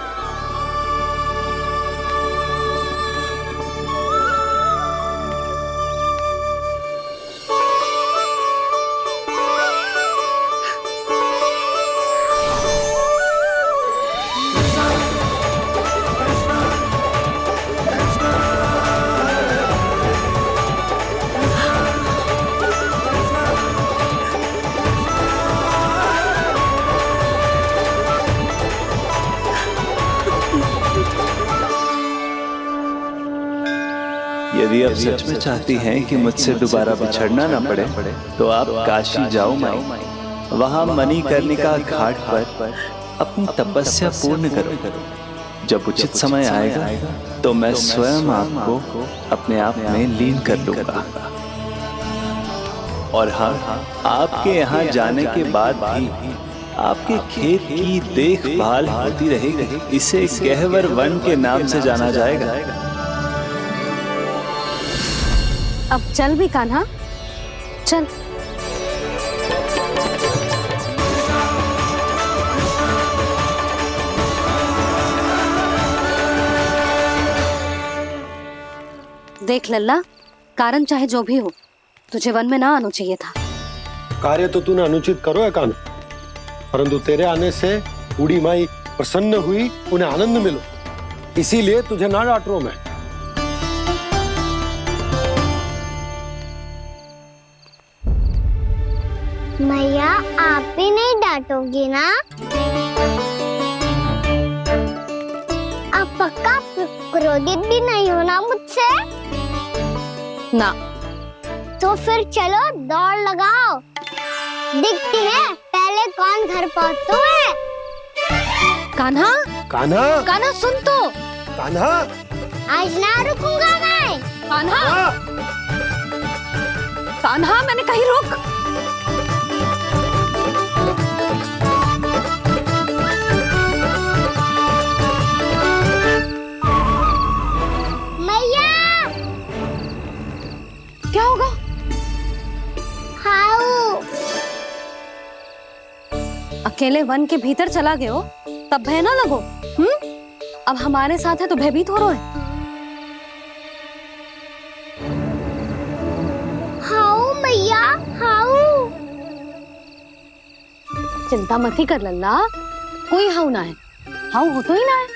यदि आप सच में चाहती हैं कि मुझसे दोबारा बिछड़ना ना पड़े तो आप काशी जाओ माई। वहां मणिकर्णिका घाट पर अपनी तपस्या पूर्ण करो। जब उचित समय आएगा तो मैं स्वयं आपको अपने आप में लीन कर लूंगा। और हाँ, आपके यहाँ जाने के बाद भी आपके खेत की देखभाल होती रहेगी। इसे गहवर वन के नाम से जाना जाएगा। अब चल भी कान्हा, चल। देख लल्ला, कारण चाहे जो भी हो, तुझे वन में ना आना चाहिए था। कार्य तो तूने अनुचित करो है कान्हा, परंतु तेरे आने से बूढ़ी माई प्रसन्न हुई, उन्हें आनंद मिलो, इसीलिए तुझे ना डांट रहा हूं मैं। मैया, आप ही नहीं डांटोगी ना? आप पक्का क्रोधित भी नहीं हो ना मुझसे? ना। तो फिर चलो दौड़ लगाओ, दिखती है पहले कौन घर पहुंचता है। कान्हा, कान्हा, कान्हा सुन तो। कान्हा, आज ना रुकूंगा मैं। कान्हा, कान्हा, मैंने कहीं रोक। क्या होगा? हाउ अकेले वन के भीतर चला गए हो तब भय ना लगो। अब हमारे साथ है तो भयभीत हो रहे हैं। हाउ मैया, हाउ। चिंता मत ही कर लल्ला, कोई हाउ ना है। हाउ हो तो ही ना है।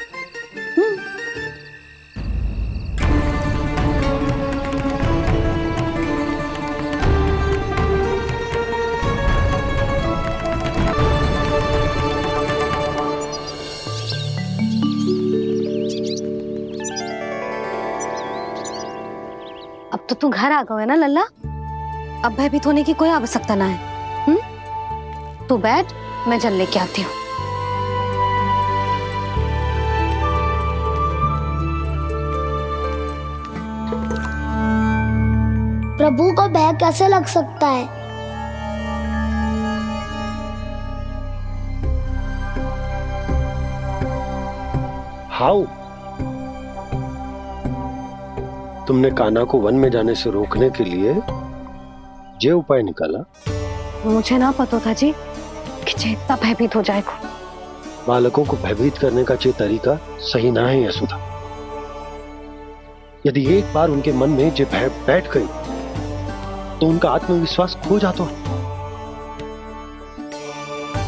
अब तो तू घर आ गए ना लल्ला, अब भयभीत होने की कोई आवश्यकता ना है। तू बैठ, मैं जल लेके आती हूँ। प्रभु को भय कैसे लग सकता है? हाउ? तुमने कान्हा को वन में जाने से रोकने के लिए ये उपाय निकाला? मुझे ना पता था जी कि जे इतना भयभीत हो जाएगा। बालकों को भयभीत करने का ये तरीका सही ना है यशोदा। यदि एक बार उनके मन में ये भय बैठ गई तो उनका आत्मविश्वास खो जाता है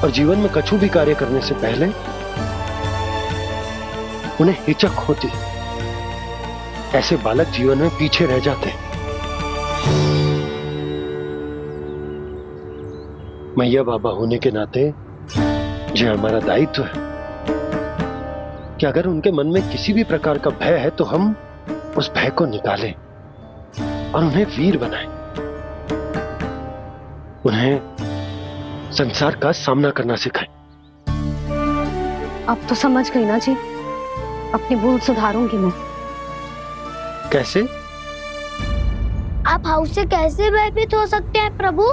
और जीवन में कछु भी कार्य करने से पहले उन्हें हिचक होती। ऐसे बालक जीवन में पीछे रह जाते हैं। मैया बाबा होने के नाते ये हमारा दायित्व है कि अगर उनके मन में किसी भी प्रकार का भय है तो हम उस भय को निकालें और उन्हें वीर बनाएं। उन्हें संसार का सामना करना सिखाएं। अब तो समझ गई ना जी, अपनी भूल सुधारूंगी मैं। कैसे? आप हाउ से कैसे भयभीत हो सकते हैं प्रभु?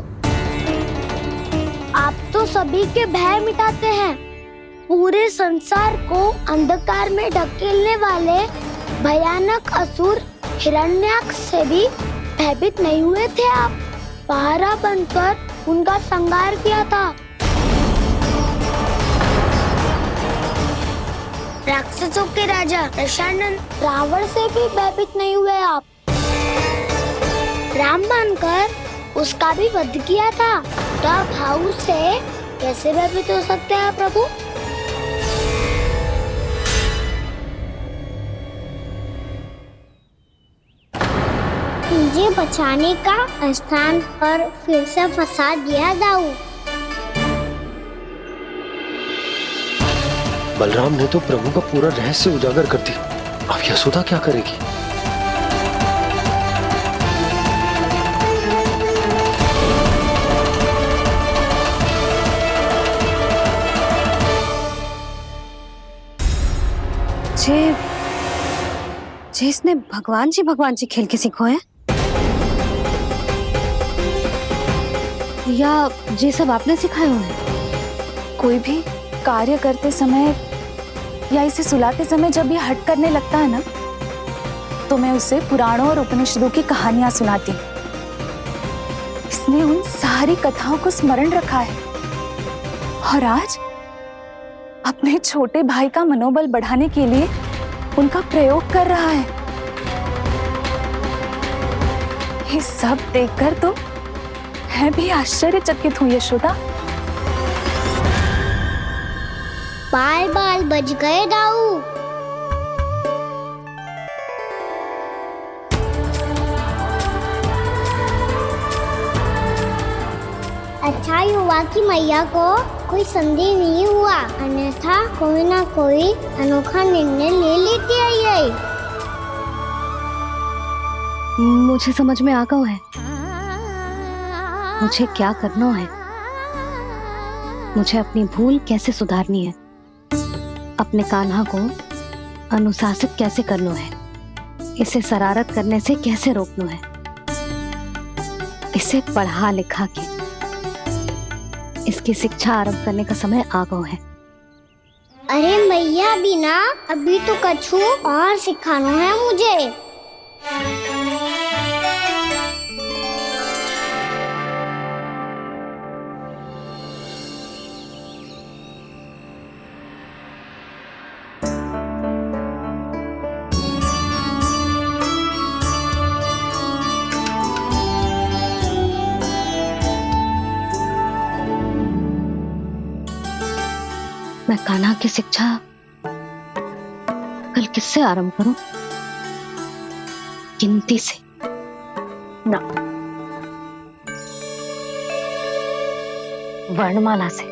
आप तो सभी के भय मिटाते हैं। पूरे संसार को अंधकार में ढकेलने वाले भयानक असुर हिरण्याक्ष से भी भयभीत नहीं हुए थे आप। पहरा बनकर उनका संहार किया था। राक्षसों के राजा दशानन रावण से भी भयभीत नहीं हुए आप। राम बनकर उसका भी वध किया था। तो आप हाउ से कैसे भयभीत हो सकते हैं प्रभु? मुझे बचाने का स्थान पर फिर से फंसा दिया दाऊ। बलराम ने तो प्रभु का पूरा रहस्य उजागर कर दिया। अब यशोदा क्या करेगी? इसने भगवान जी खेल के सीखो है या ये सब आपने सिखाए हुए हैं? कोई भी कार्य करते समय या इसे सुलाते समय जब ये हट करने लगता है ना, तो मैं उसे पुराणों और उपनिषदों की कहानियां सुनाती हूँ। इसने उन सारी कथाओं को स्मरण रखा है और आज अपने छोटे भाई का मनोबल बढ़ाने के लिए उनका प्रयोग कर रहा है। ये सब देखकर तो मैं भी आश्चर्यचकित हूँ यशोदा। बाल बाल बज गए दाऊ। अच्छा ही हुआ कि मैया को कोई संदेह नहीं हुआ, अन्यथा कोई ना कोई अनोखा निर्णय ले लेती है ये। मुझे समझ में आ गया है मुझे क्या करना है। मुझे अपनी भूल कैसे सुधारनी है, अपने कान्हा को अनुशासित कैसे करना है, इसे शरारत करने से कैसे रोकना है, इसे पढ़ा लिखा के इसकी शिक्षा आरंभ करने का समय आ गया है। अरे मैया बिना अभी तो कछु और सिखाना है मुझे। मैं कान्हा की शिक्षा कल किससे आरंभ करूं? गिनती से ना, वर्णमाला से।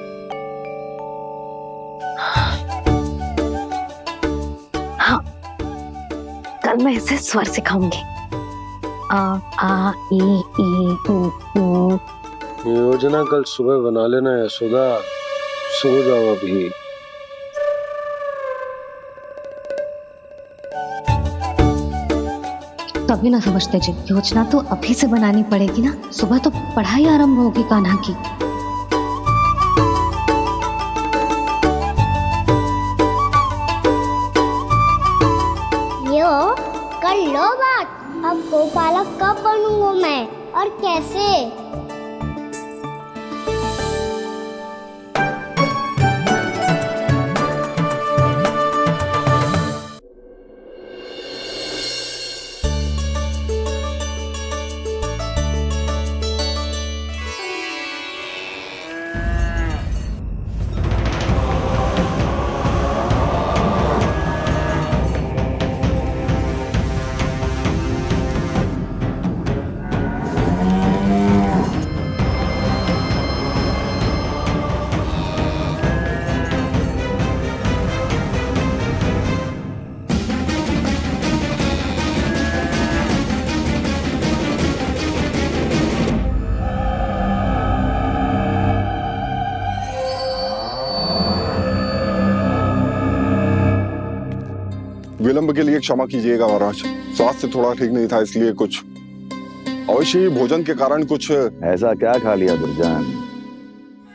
हाँ, कल मैं इसे स्वर सिखाऊंगी। आ आ ई ई उ। योजना कल सुबह बना लेना यशोदा, सो जाओ अभी। कभी ना समझते जी। योजना तो अभी से बनानी पड़ेगी ना, सुबह तो पढ़ाई आरंभ होगी कान्हा की। यो कर लो बात, अब गोपालक कब बनूंगा मैं और कैसे? विलंब के लिए क्षमा कीजिएगा महाराज, स्वास्थ्य थोड़ा ठीक नहीं था, इसलिए कुछ अवश्य ही भोजन के कारण कुछ। ऐसा क्या खा लिया दुर्जन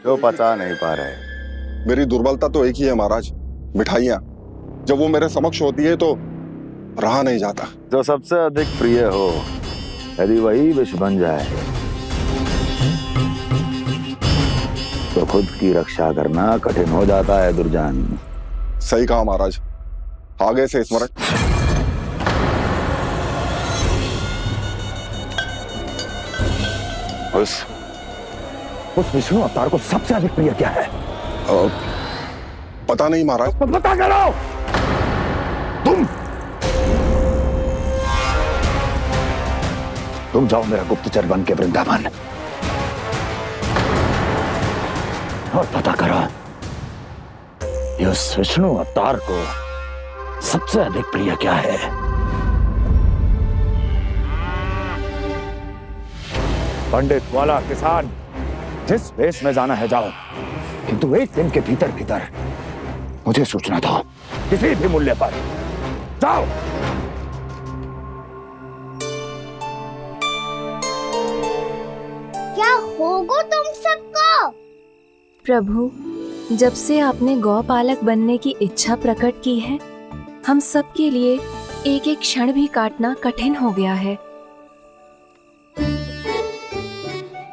जो पता नहीं पा रहे? मेरी दुर्बलता तो एक ही है महाराज, मिठाइयाँ। जब वो मेरे समक्ष होती है तो रहा नहीं जाता। जो सबसे अधिक प्रिय हो, यदि वही विष बन जाए तो खुद की रक्षा करना कठिन हो जाता है दुर्जन। सही कहा महाराज, आगे से स्मरण। उस विष्णु अवतार को सबसे अधिक प्रिय क्या है? पता नहीं महाराज। पता करो। तुम जाओ मेरा गुप्तचर बन के वृंदावन और पता करो उस विष्णु अवतार को सबसे अधिक प्रिय क्या है। पंडित वाला किसान, जिस वेश में जाना है जाओ, किंतु एक दिन के भीतर भीतर मुझे सूचना दो, किसी भी मूल्य पर। जाओ। क्या होगा तुम सबको? प्रभु, जब से आपने गौपालक बनने की इच्छा प्रकट की है, हम सब के लिए एक एक क्षण भी काटना कठिन हो गया है।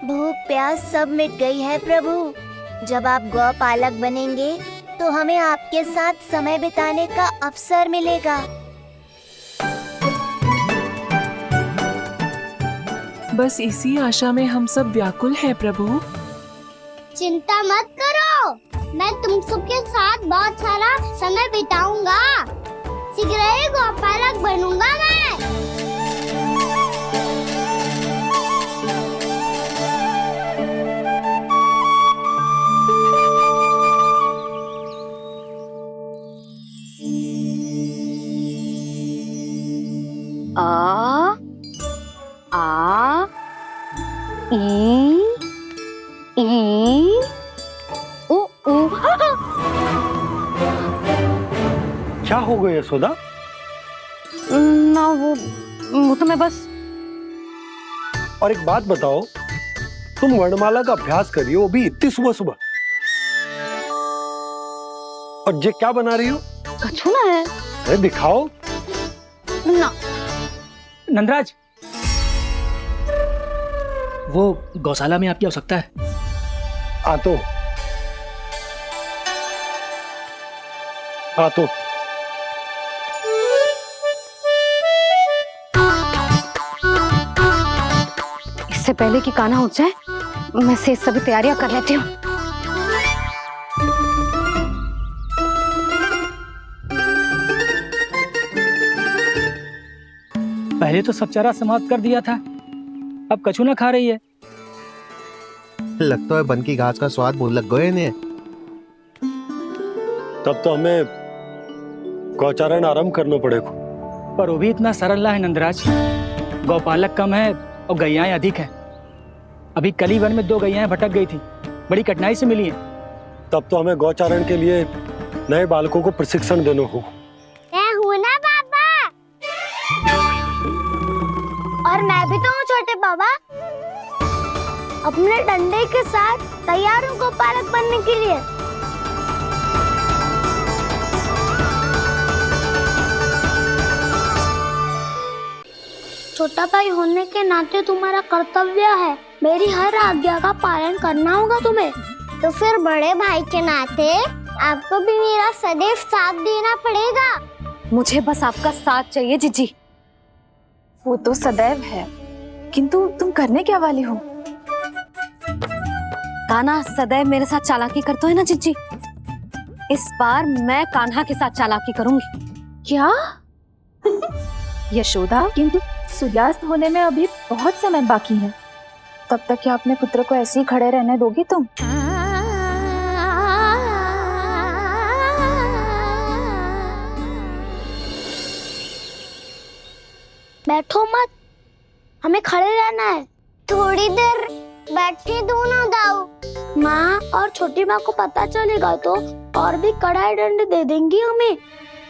भूख प्यास सब मिट गई है प्रभु। जब आप गौपालक बनेंगे तो हमें आपके साथ समय बिताने का अवसर मिलेगा। बस इसी आशा में हम सब व्याकुल हैं प्रभु। चिंता मत करो, मैं तुम सबके साथ बहुत सारा समय बिताऊंगा। शीघ्र ही गोपालक बनूंगा मैं। आ ई उ उ। क्या हो गया यशोदा? ना वो तो मैं बस। और एक बात बताओ, तुम वर्णमाला का अभ्यास कर रही हो, वो भी इतनी सुबह सुबह, और ये क्या बना रही हो? कछु ना है। अरे दिखाओ ना। नंदराज, वो गौशाला में आपकी आवश्यकता है। आ तो इससे पहले कि कान्हा उठ जाए, मैं से सभी तैयारियां कर लेती हूँ। पहले तो सब चारा समाप्त कर दिया था, अब कछु ना खा रही है। लगता है बन की घास का स्वाद बहुत लग गए इन्हें। तब तो हमें गौचारण आरंभ करना पड़ेगा। पर वो भी इतना सरल ना है नंदराज। गौपालक कम है और गैयाएं अधिक है। अभी कली वन में 2 गैयाएं भटक गई थी, बड़ी कठिनाई से मिली है। तब तो हमें गौचारण के लिए नए बालकों को प्रशिक्षण देना होगा। मैं हूं ना बाबा। मैं भी तो हूँ छोटे बाबा। अपने डंडे के साथ तैयार हूँ गोपालक बनने के लिए। छोटा भाई होने के नाते तुम्हारा कर्तव्य है, मेरी हर आज्ञा का पालन करना होगा तुम्हें। तो फिर बड़े भाई के नाते आपको भी मेरा सदैव साथ देना पड़ेगा। मुझे बस आपका साथ चाहिए जीजी। वो तो सदैव है, किंतु तुम करने क्या वाली हो? कान्हा सदैव मेरे साथ चालाकी करता है ना जीजी, इस बार मैं कान्हा के साथ चालाकी करूंगी। क्या? यशोदा, किंतु सूर्यास्त होने में अभी बहुत समय बाकी है, तब तक क्या अपने पुत्र को ऐसे ही खड़े रहने दोगी तुम? बैठो मत, हमें खड़े रहना है। थोड़ी देर बैठे दो ना दाऊ। माँ और छोटी माँ को पता चलेगा तो और भी कड़ा दंड दे देंगी हमें।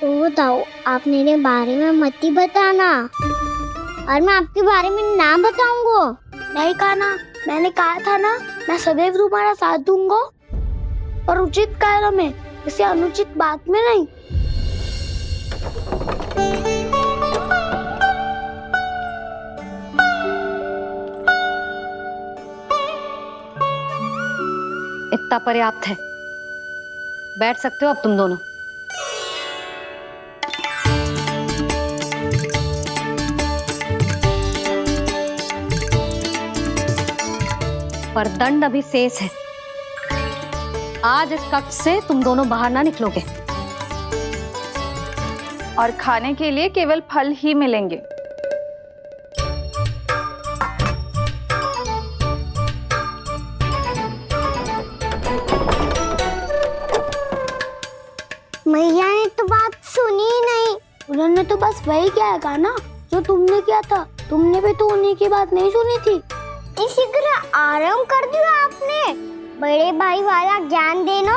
तो दाऊ, आप मेरे बारे में मत ही बताना और मैं आपके बारे में ना बताऊंगा। नहीं कान्हा, मैंने कहा था ना, मैं सदैव तुम्हारा साथ दूंगा और उचित कार्य में, इसे अनुचित बात में नहीं। इतना पर्याप्त है, बैठ सकते हो अब तुम दोनों। पर दंड अभी शेष है। आज इस कक्ष से तुम दोनों बाहर ना निकलोगे और खाने के लिए केवल फल ही मिलेंगे। मैया ने तो बात सुनी ही नहीं। उन्होंने तो बस वही किया ना जो तुमने किया था। तुमने भी तो उन्हीं की बात नहीं सुनी थी। इसी तरह आराम कर दिया आपने। बड़े भाई वाला ज्ञान देना।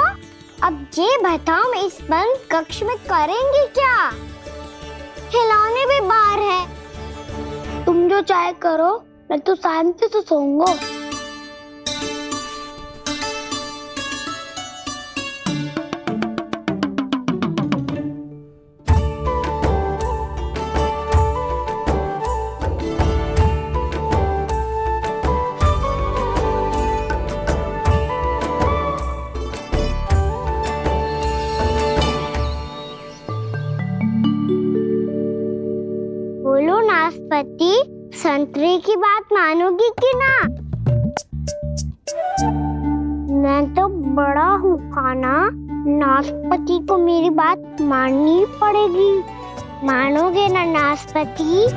अब ये बताओ, इस बंद कक्ष में करेंगे क्या? खिलौने भी बाहर है। तुम जो चाहे करो, मैं तो शांति से सोऊंगा। बोलो नाशपाती, संतरे की बात मानोगी कि ना? मैं तो बड़ा हूँ कान्हा, नाशपाती को मेरी बात माननी पड़ेगी। मानोगे ना नाशपाती?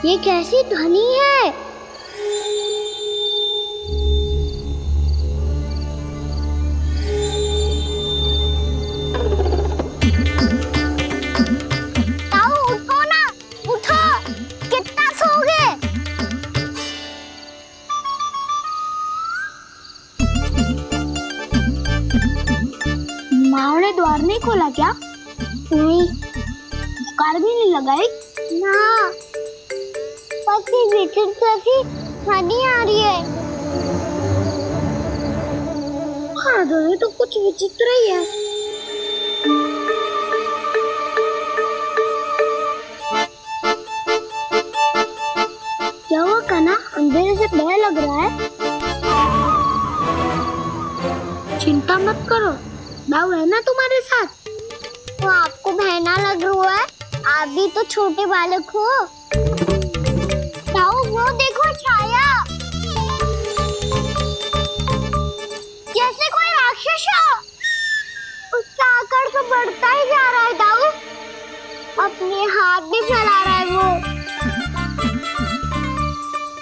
ये कैसी ध्वनि है? ताऊ उठो ना, उठो। कितना सोओगे? माँ ने द्वार नहीं खोला क्या? नहीं। कार भी नहीं लगाई? ना। जैसी ध्वनि आ रही है। हाँ, ध्वनि तो कुछ विचित्र ही है। क्या हुआ कान्हा, अंधेरे से भय लग रहा है? चिंता मत करो, दाऊ है ना तुम्हारे साथ। तो आपको भय ना लग रहा है? आप भी तो छोटे बालक हो। वो देखो छाया, जैसे कोई राक्षस हो। उसका आकार तो बढ़ता ही जा रहा है दाऊ। अपने हाथ भी फैला रहा है वो।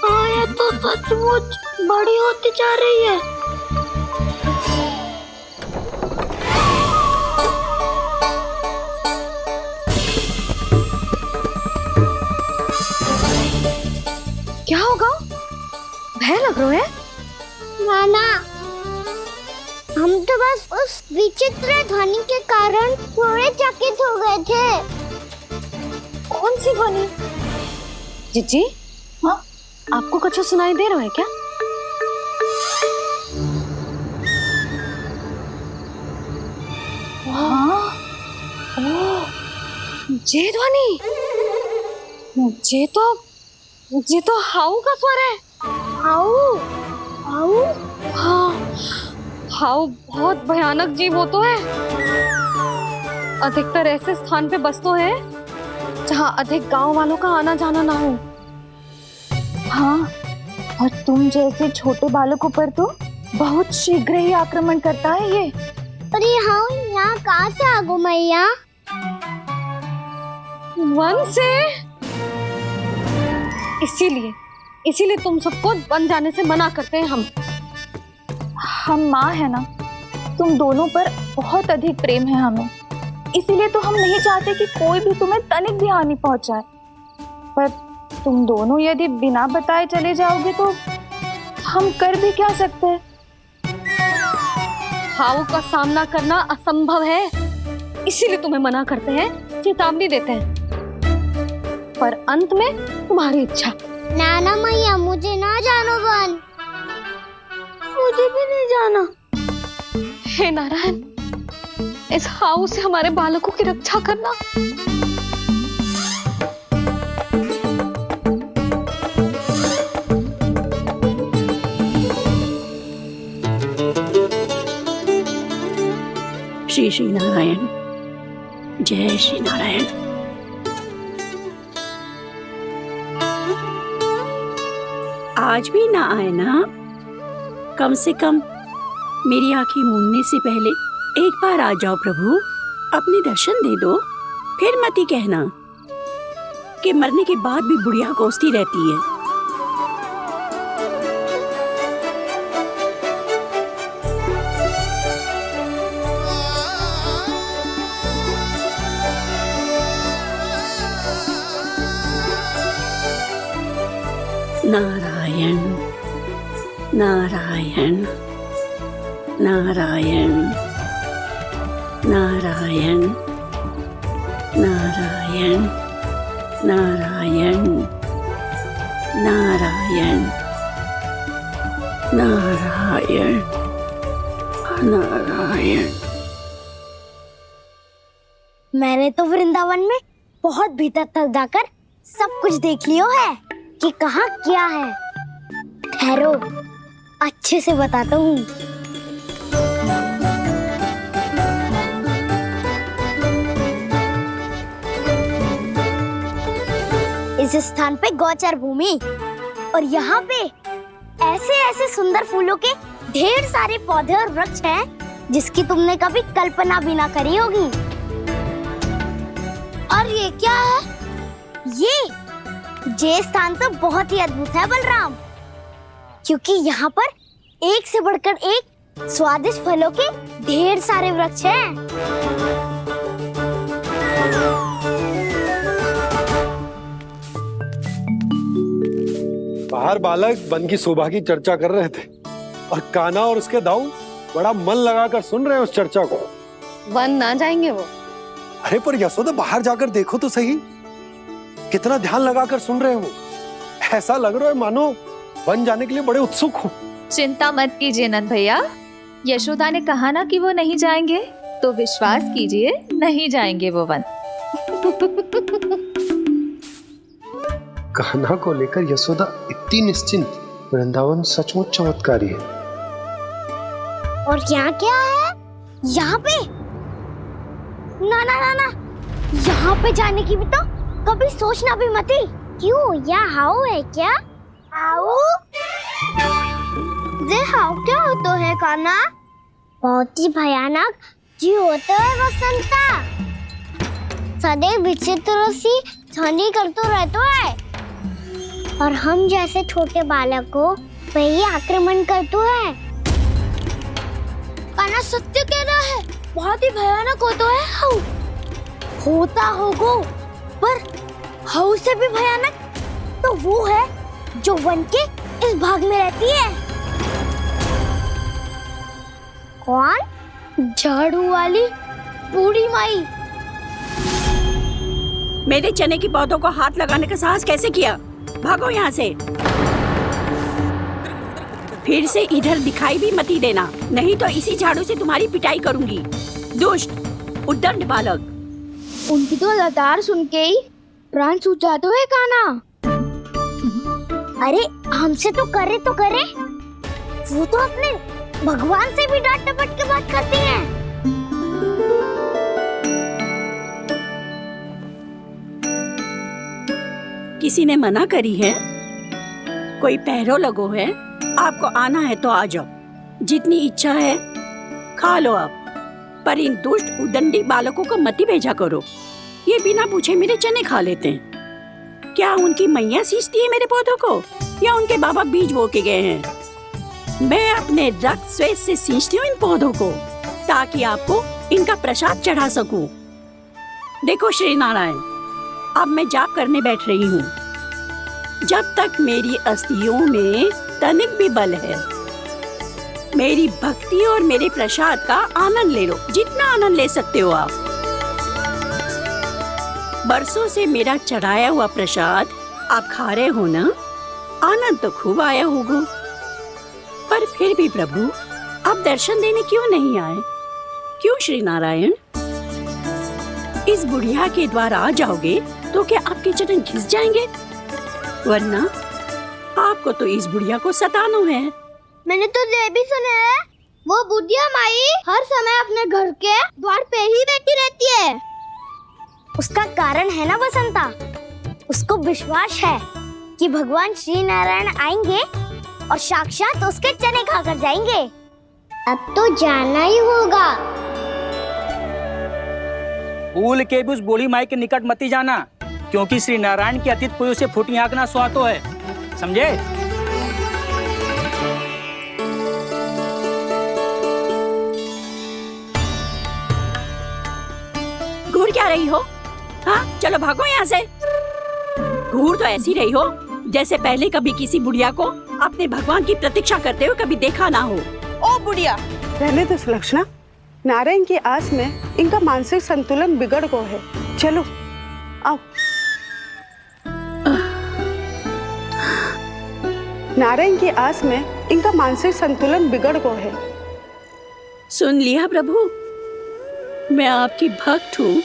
हाँ, ये तो सचमुच बड़ी होती जा रही है। क्या होगा? भय लग रहा है? नाना, हम तो बस उस विचित्र ध्वनि के कारण थोड़े चकित हो गए थे। कौन सी ध्वनि? जीजी, हाँ, आपको कुछ सुनाई दे रहा है क्या? हाँ, ओह, ये ध्वनि, ये तो हाउ का स्वर है। हाउ? हाउ? हाँ, हाउ बहुत भयानक जीव हो तो है। अधिकतर ऐसे स्थान पे बसते हैं जहाँ अधिक गांव वालों का आना जाना ना हो। हाँ, और तुम जैसे छोटे बालकों पर तो बहुत शीघ्र ही आक्रमण करता है ये। पर ये हाउ यहाँ कहाँ से आ गो मैया? वन से। इसीलिए तुम सबको वन जाने से मना करते हैं हम माँ है ना, तुम दोनों पर बहुत अधिक प्रेम है हमें, इसीलिए तो हम नहीं चाहते कि कोई भी तुम्हें तनिक भी हानि पहुंचाए। पर तुम दोनों यदि बिना बताए चले जाओगे तो हम कर भी क्या सकते हैं? हाउ का सामना करना असंभव है, इसीलिए तुम्हें मना करते हैं, चेतावनी देते हैं। पर अंत में तुम्हारी इच्छा। नाना मैया, मुझे ना जानो वन। मुझे भी नहीं जाना। हे नारायण, इस हाउ से हमारे बालकों की रक्षा करना। श्री श्री नारायण, जय श्री नारायण। आज भी ना आए ना? कम से कम मेरी आंखें मूंदने से पहले एक बार आ जाओ प्रभु, अपने दर्शन दे दो। फिर मत ही कहना कि मरने के बाद भी बुढ़िया कोसती रहती है। नारायण नारायण नारायण नारायण नारायण नारायण नारायण नारायण नारायण। मैंने तो वृंदावन में बहुत भीतर तक जाकर सब कुछ देख लियो है कि कहाँ क्या है। ठहरो, अच्छे से बताता हूँ। इस स्थान पे गौचर भूमि, और यहाँ पे ऐसे ऐसे सुंदर फूलों के ढेर सारे पौधे और वृक्ष हैं जिसकी तुमने कभी कल्पना भी ना करी होगी। और ये क्या है? ये स्थान तो बहुत ही अद्भुत है बलराम, क्योंकि यहाँ पर एक से बढ़कर एक स्वादिष्ट फलों के ढेर सारे वृक्ष हैं। बाहर बालक वन की शोभा की चर्चा कर रहे थे और कान्हा और उसके दाऊ बड़ा मन लगाकर सुन रहे हैं उस चर्चा को। वन ना जाएंगे वो। अरे पर यशोदा, बाहर जाकर देखो तो सही, कितना ध्यान लगाकर सुन रहे हो। ऐसा लग रहा है मानो वन जाने के लिए बड़े उत्सुक हो। चिंता मत कीजिए नंद भैया, यशोदा ने कहा ना कि वो नहीं जाएंगे, तो विश्वास कीजिए नहीं जाएंगे वो वन। कान्हा को लेकर यशोदा इतनी निश्चिंत, वृंदावन सचमुच चमत्कारी है। और यहाँ क्या है? यहाँ पे ना ना ना ना, यहाँ पे जाने की भी तो कभी सोचना भी मत ही। क्यों, यहाँ हाउ है क्या? हाउ? ये हाउ क्या होता है कान्हा? बहुत ही भयानक जी होता है वसंता, सदैव विचित्र सी ध्वनि करते रहता है, और हम जैसे छोटे बालक को वही आक्रमण करते है। कान्हा सत्य कह रहा है, बहुत ही भयानक होता है हाउ। होता होगो, पर हाउ से भी भयानक तो वो है जो वन के इस भाग में रहती है। कौन? झाड़ू वाली बूढ़ी माई। मेरे चने की पौधों को हाथ लगाने का साहस कैसे किया? भागो यहाँ से। फिर से इधर दिखाई भी मती देना, नहीं तो इसी झाड़ू से तुम्हारी पिटाई करूंगी। दुष्ट उद्दंड बालक। उनकी तो लतार सुन के ही प्राण सूझ जाते हैं काना। अरे हमसे तो करे, वो तो अपने भगवान से भी डांट डपट के बात करती हैं। किसी ने मना करी है? कोई पहरो लगो है? आपको आना है तो आ जाओ, जितनी इच्छा है खा लो आप, पर इन दुष्ट उदंडी बालकों को मत भेजा करो। ये बिना पूछे मेरे चने खा लेते हैं। क्या उनकी मैया सींचती है मेरे पौधों को, या उनके बाबा बीज बो के गए हैं? मैं अपने रक्त स्वेद से सींचती हूँ इन पौधों को, ताकि आपको इनका प्रसाद चढ़ा सकूं। देखो श्री नारायण, अब मैं जाप करने बैठ रही हूँ। जब तक मेरी अस्थियों में तनिक भी बल है, मेरी भक्ति और मेरे प्रसाद का आनंद ले लो, जितना आनंद ले सकते हो आप। बरसों से मेरा चढ़ाया हुआ प्रसाद आप खा रहे हो ना, आनंद तो खूब आया होगा। पर फिर भी प्रभु आप दर्शन देने क्यों नहीं आए? क्यों श्री नारायण? इस बुढ़िया के द्वार आ जाओगे तो क्या आपके चरण घिस जाएंगे? वरना आपको तो इस बुढ़िया को सताना है। मैंने तो ये भी सुना है, वो बुढ़िया माई हर समय अपने घर के द्वार पे ही बैठी रहती है। उसका कारण है ना बसंता, उसको विश्वास है कि भगवान श्री नारायण आएंगे और साक्षात उसके चने खाकर जाएंगे। अब तो जाना ही होगा। भूल के भी उस बूढ़ी माई के निकट मती जाना, क्योंकि श्री नारायण की अतीत पुरुष से फूटी आंख ना सुहातो है, समझे? घूर क्या रही हो? हाँ, चलो भागो यहाँ से। घूर तो ऐसी रही हो जैसे पहले कभी किसी बुढ़िया को अपने भगवान की प्रतीक्षा करते हुए कभी देखा ना हो। ओ बुढ़िया, रहने दो सुलक्षणा। नारायण की आस में इनका मानसिक संतुलन बिगड़ गया है। चलो आओ। नारायण की आस में इनका मानसिक संतुलन बिगड़ गया है। सुन लिया प्रभु, मैं आपकी भक्त हूँ।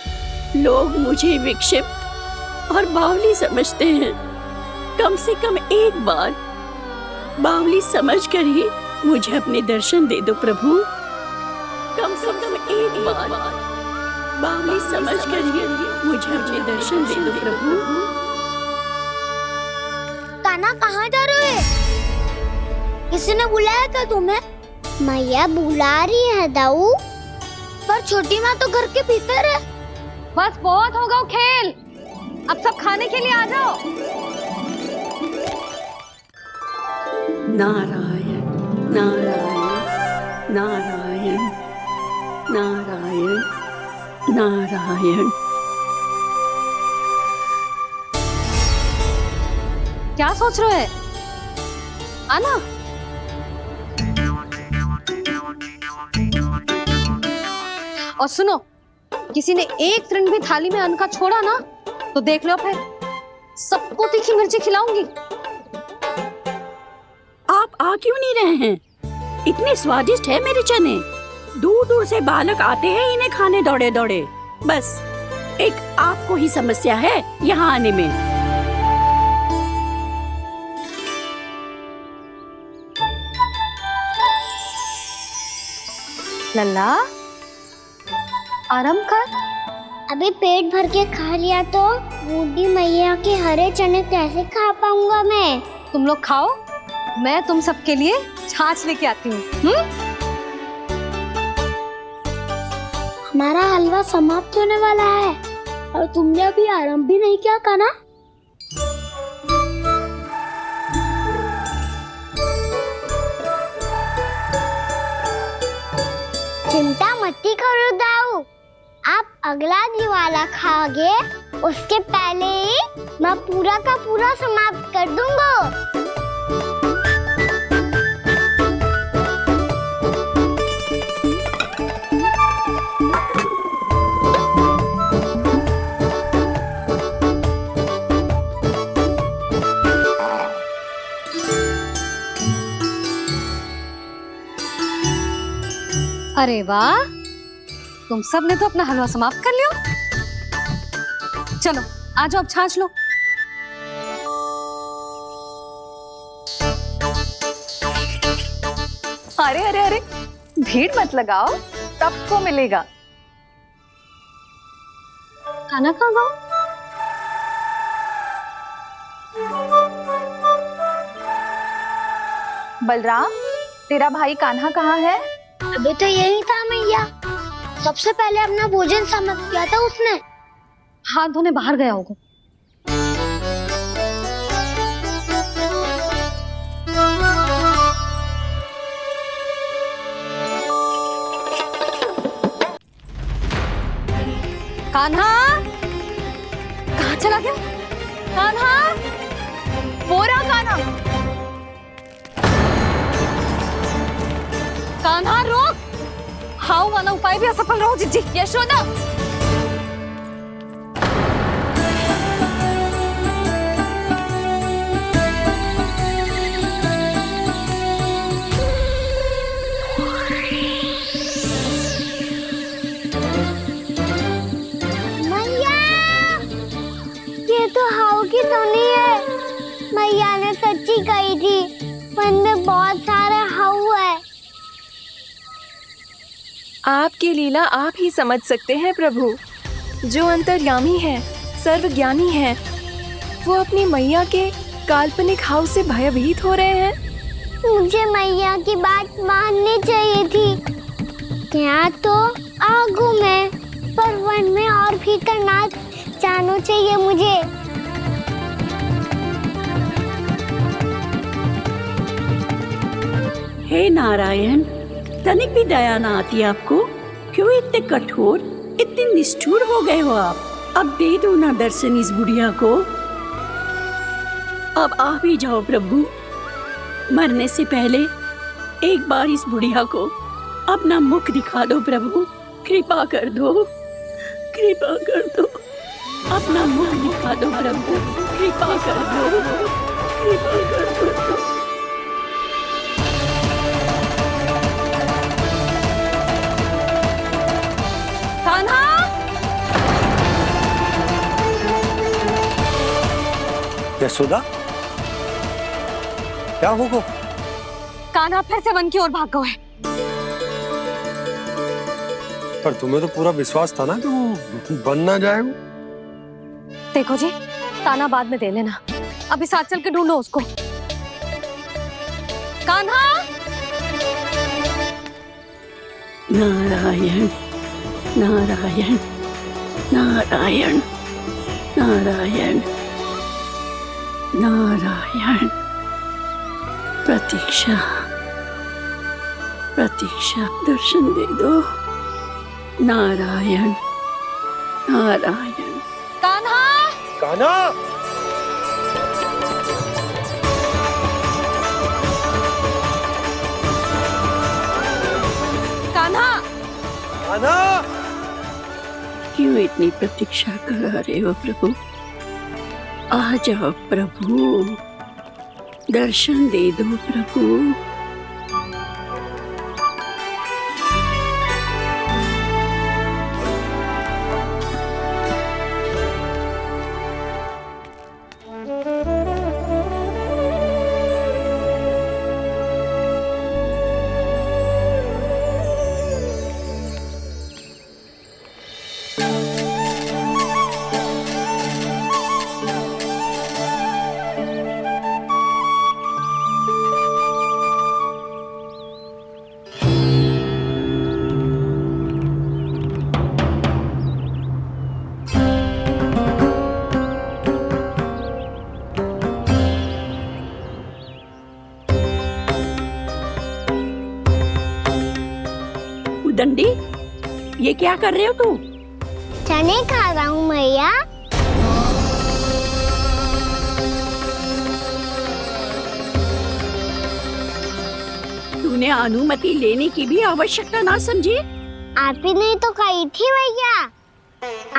लोग मुझे विक्षिप्त और बावली समझते हैं। कम से कम एक बार बावली समझकर ही मुझे अपने दर्शन दे दो प्रभु। कम से कम एक बार बावली समझकर ही मुझे अपने दर्शन दे दो प्रभु। कान्हा कहाँ जा रहे हो? किसी ने बुलाया था तुम्हें? मैया बुला रही है दाऊ, पर छोटी माँ तो घर के भीतर है। बस बहुत हो गया खेल, अब सब खाने के लिए आ जाओ। नारायण नारायण नारायण नारायण नारायण। क्या सोच रहे हैं? आना। और सुनो, किसी ने एक तृण भी थाली में अन्न का छोड़ा ना, तो देख लो फिर सबको तीखी मिर्ची खिलाऊंगी। आप आ क्यों नहीं रहे हैं? इतने स्वादिष्ट है मेरे चने। दूर दूर से बालक आते हैं इन्हें खाने दौड़े दौड़े। बस एक आपको ही समस्या है यहाँ आने में। लल्ला, आराम कर। अभी पेट भर के खा लिया तो बूढ़ी मैया के हरे चने कैसे खा पाऊंगा मैं? तुम लोग खाओ, मैं तुम सबके लिए छाछ लेके आती हूँ। हमारा हलवा समाप्त होने वाला है और तुमने अभी आराम भी नहीं किया कान्हा। चिंता मत करो दाऊ, आप अगला दिवाला खाओगे उसके पहले ही मैं पूरा का पूरा समाप्त कर दूंगा। अरे वाह, तुम सब ने तो अपना हलवा समाप्त कर लियो। चलो आ जाओ, अब छाछ लो। अरे अरे अरे, भीड़ मत लगाओ, सबको मिलेगा। खाना खा गो। बलराम, तेरा भाई कान्हा कहाँ है? अभी तो यही था मैया, सबसे पहले अपना भोजन समाप्त किया था उसने। हाथ धोने बाहर गया होगा। कान्हा कहाँ चला गया? कान्हा, वो रहा कान्हा। कान्हा रोक, हाउ वाला उपाय भी असफल रहो जिज्जी। यशोदा, ये तो हाउ की धुनी है। मैया ने सच्ची कही थी, वन में बहुत सारे हाउ है। आपकी लीला आप ही समझ सकते हैं प्रभु। जो अंतर्यामी है, सर्वज्ञानी है, वो अपनी मैया के काल्पनिक हाव से भयभीत हो रहे हैं। मुझे मैया की बात माननी चाहिए थी। यहाँ तो आगू में, पर वन में और भीतर ना जाना चाहिए मुझे। हे नारायण, तनिक भी दया ना आती आपको? क्यों इतने कठोर, इतने निष्ठुर हो गए हो आप? अब दे दो ना दर्शन इस बुढ़िया को। अब आप ही जाओ प्रभु, मरने से पहले एक बार इस बुढ़िया को अपना मुख दिखा दो प्रभु। कृपा कर दो, कृपा कर दो, अपना मुख दिखा दो प्रभु। कृपा कर दो, कृपा कर दो। कान्हा, यशोदा, क्या होगा? कान्हा फिर से वन की ओर भाग गया है। पर तुम्हें तो पूरा विश्वास था ना कि वो बन ना जाएगा। देखो जी, ताना बाद में दे लेना, अभी साथ चल के ढूंढो उसको। कान्हा, नारायण नारायण नारायण नारायण नारायण। प्रतीक्षा प्रतीक्षा, दर्शन दे दो। नारायण नारायण। कान्हा, कान्हा, कान्हा, कान्हा, क्यों इतनी प्रतीक्षा करा रहे हो प्रभु? आ जाओ प्रभु, दर्शन दे दो प्रभु। दंडी, ये क्या कर रहे हो तू? चने खा रहा हूँ मैया। तूने अनुमति लेने की भी आवश्यकता ना समझी? आप ही ने तो कही थी भैया,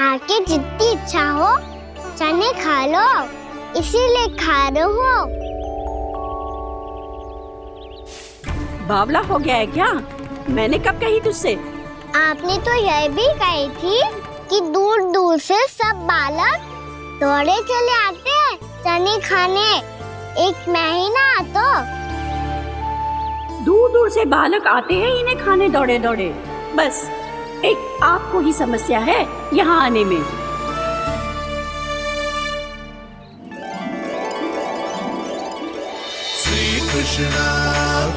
आके जितनी इच्छा हो चने खा लो, इसीलिए खा रहे हो। बावला हो गया है क्या? मैंने कब कही तुझसे? आपने तो यह भी कही थी कि दूर दूर से सब बालक दौड़े चले आते हैं चने खाने, एक महीना तो दूर दूर से बालक आते हैं इन्हें खाने दौड़े दौड़े। बस एक आपको ही समस्या है यहाँ आने में। श्री कृष्ण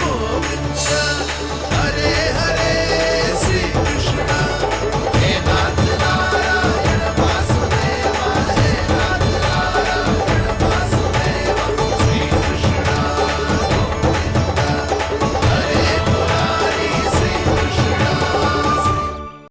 गोविंद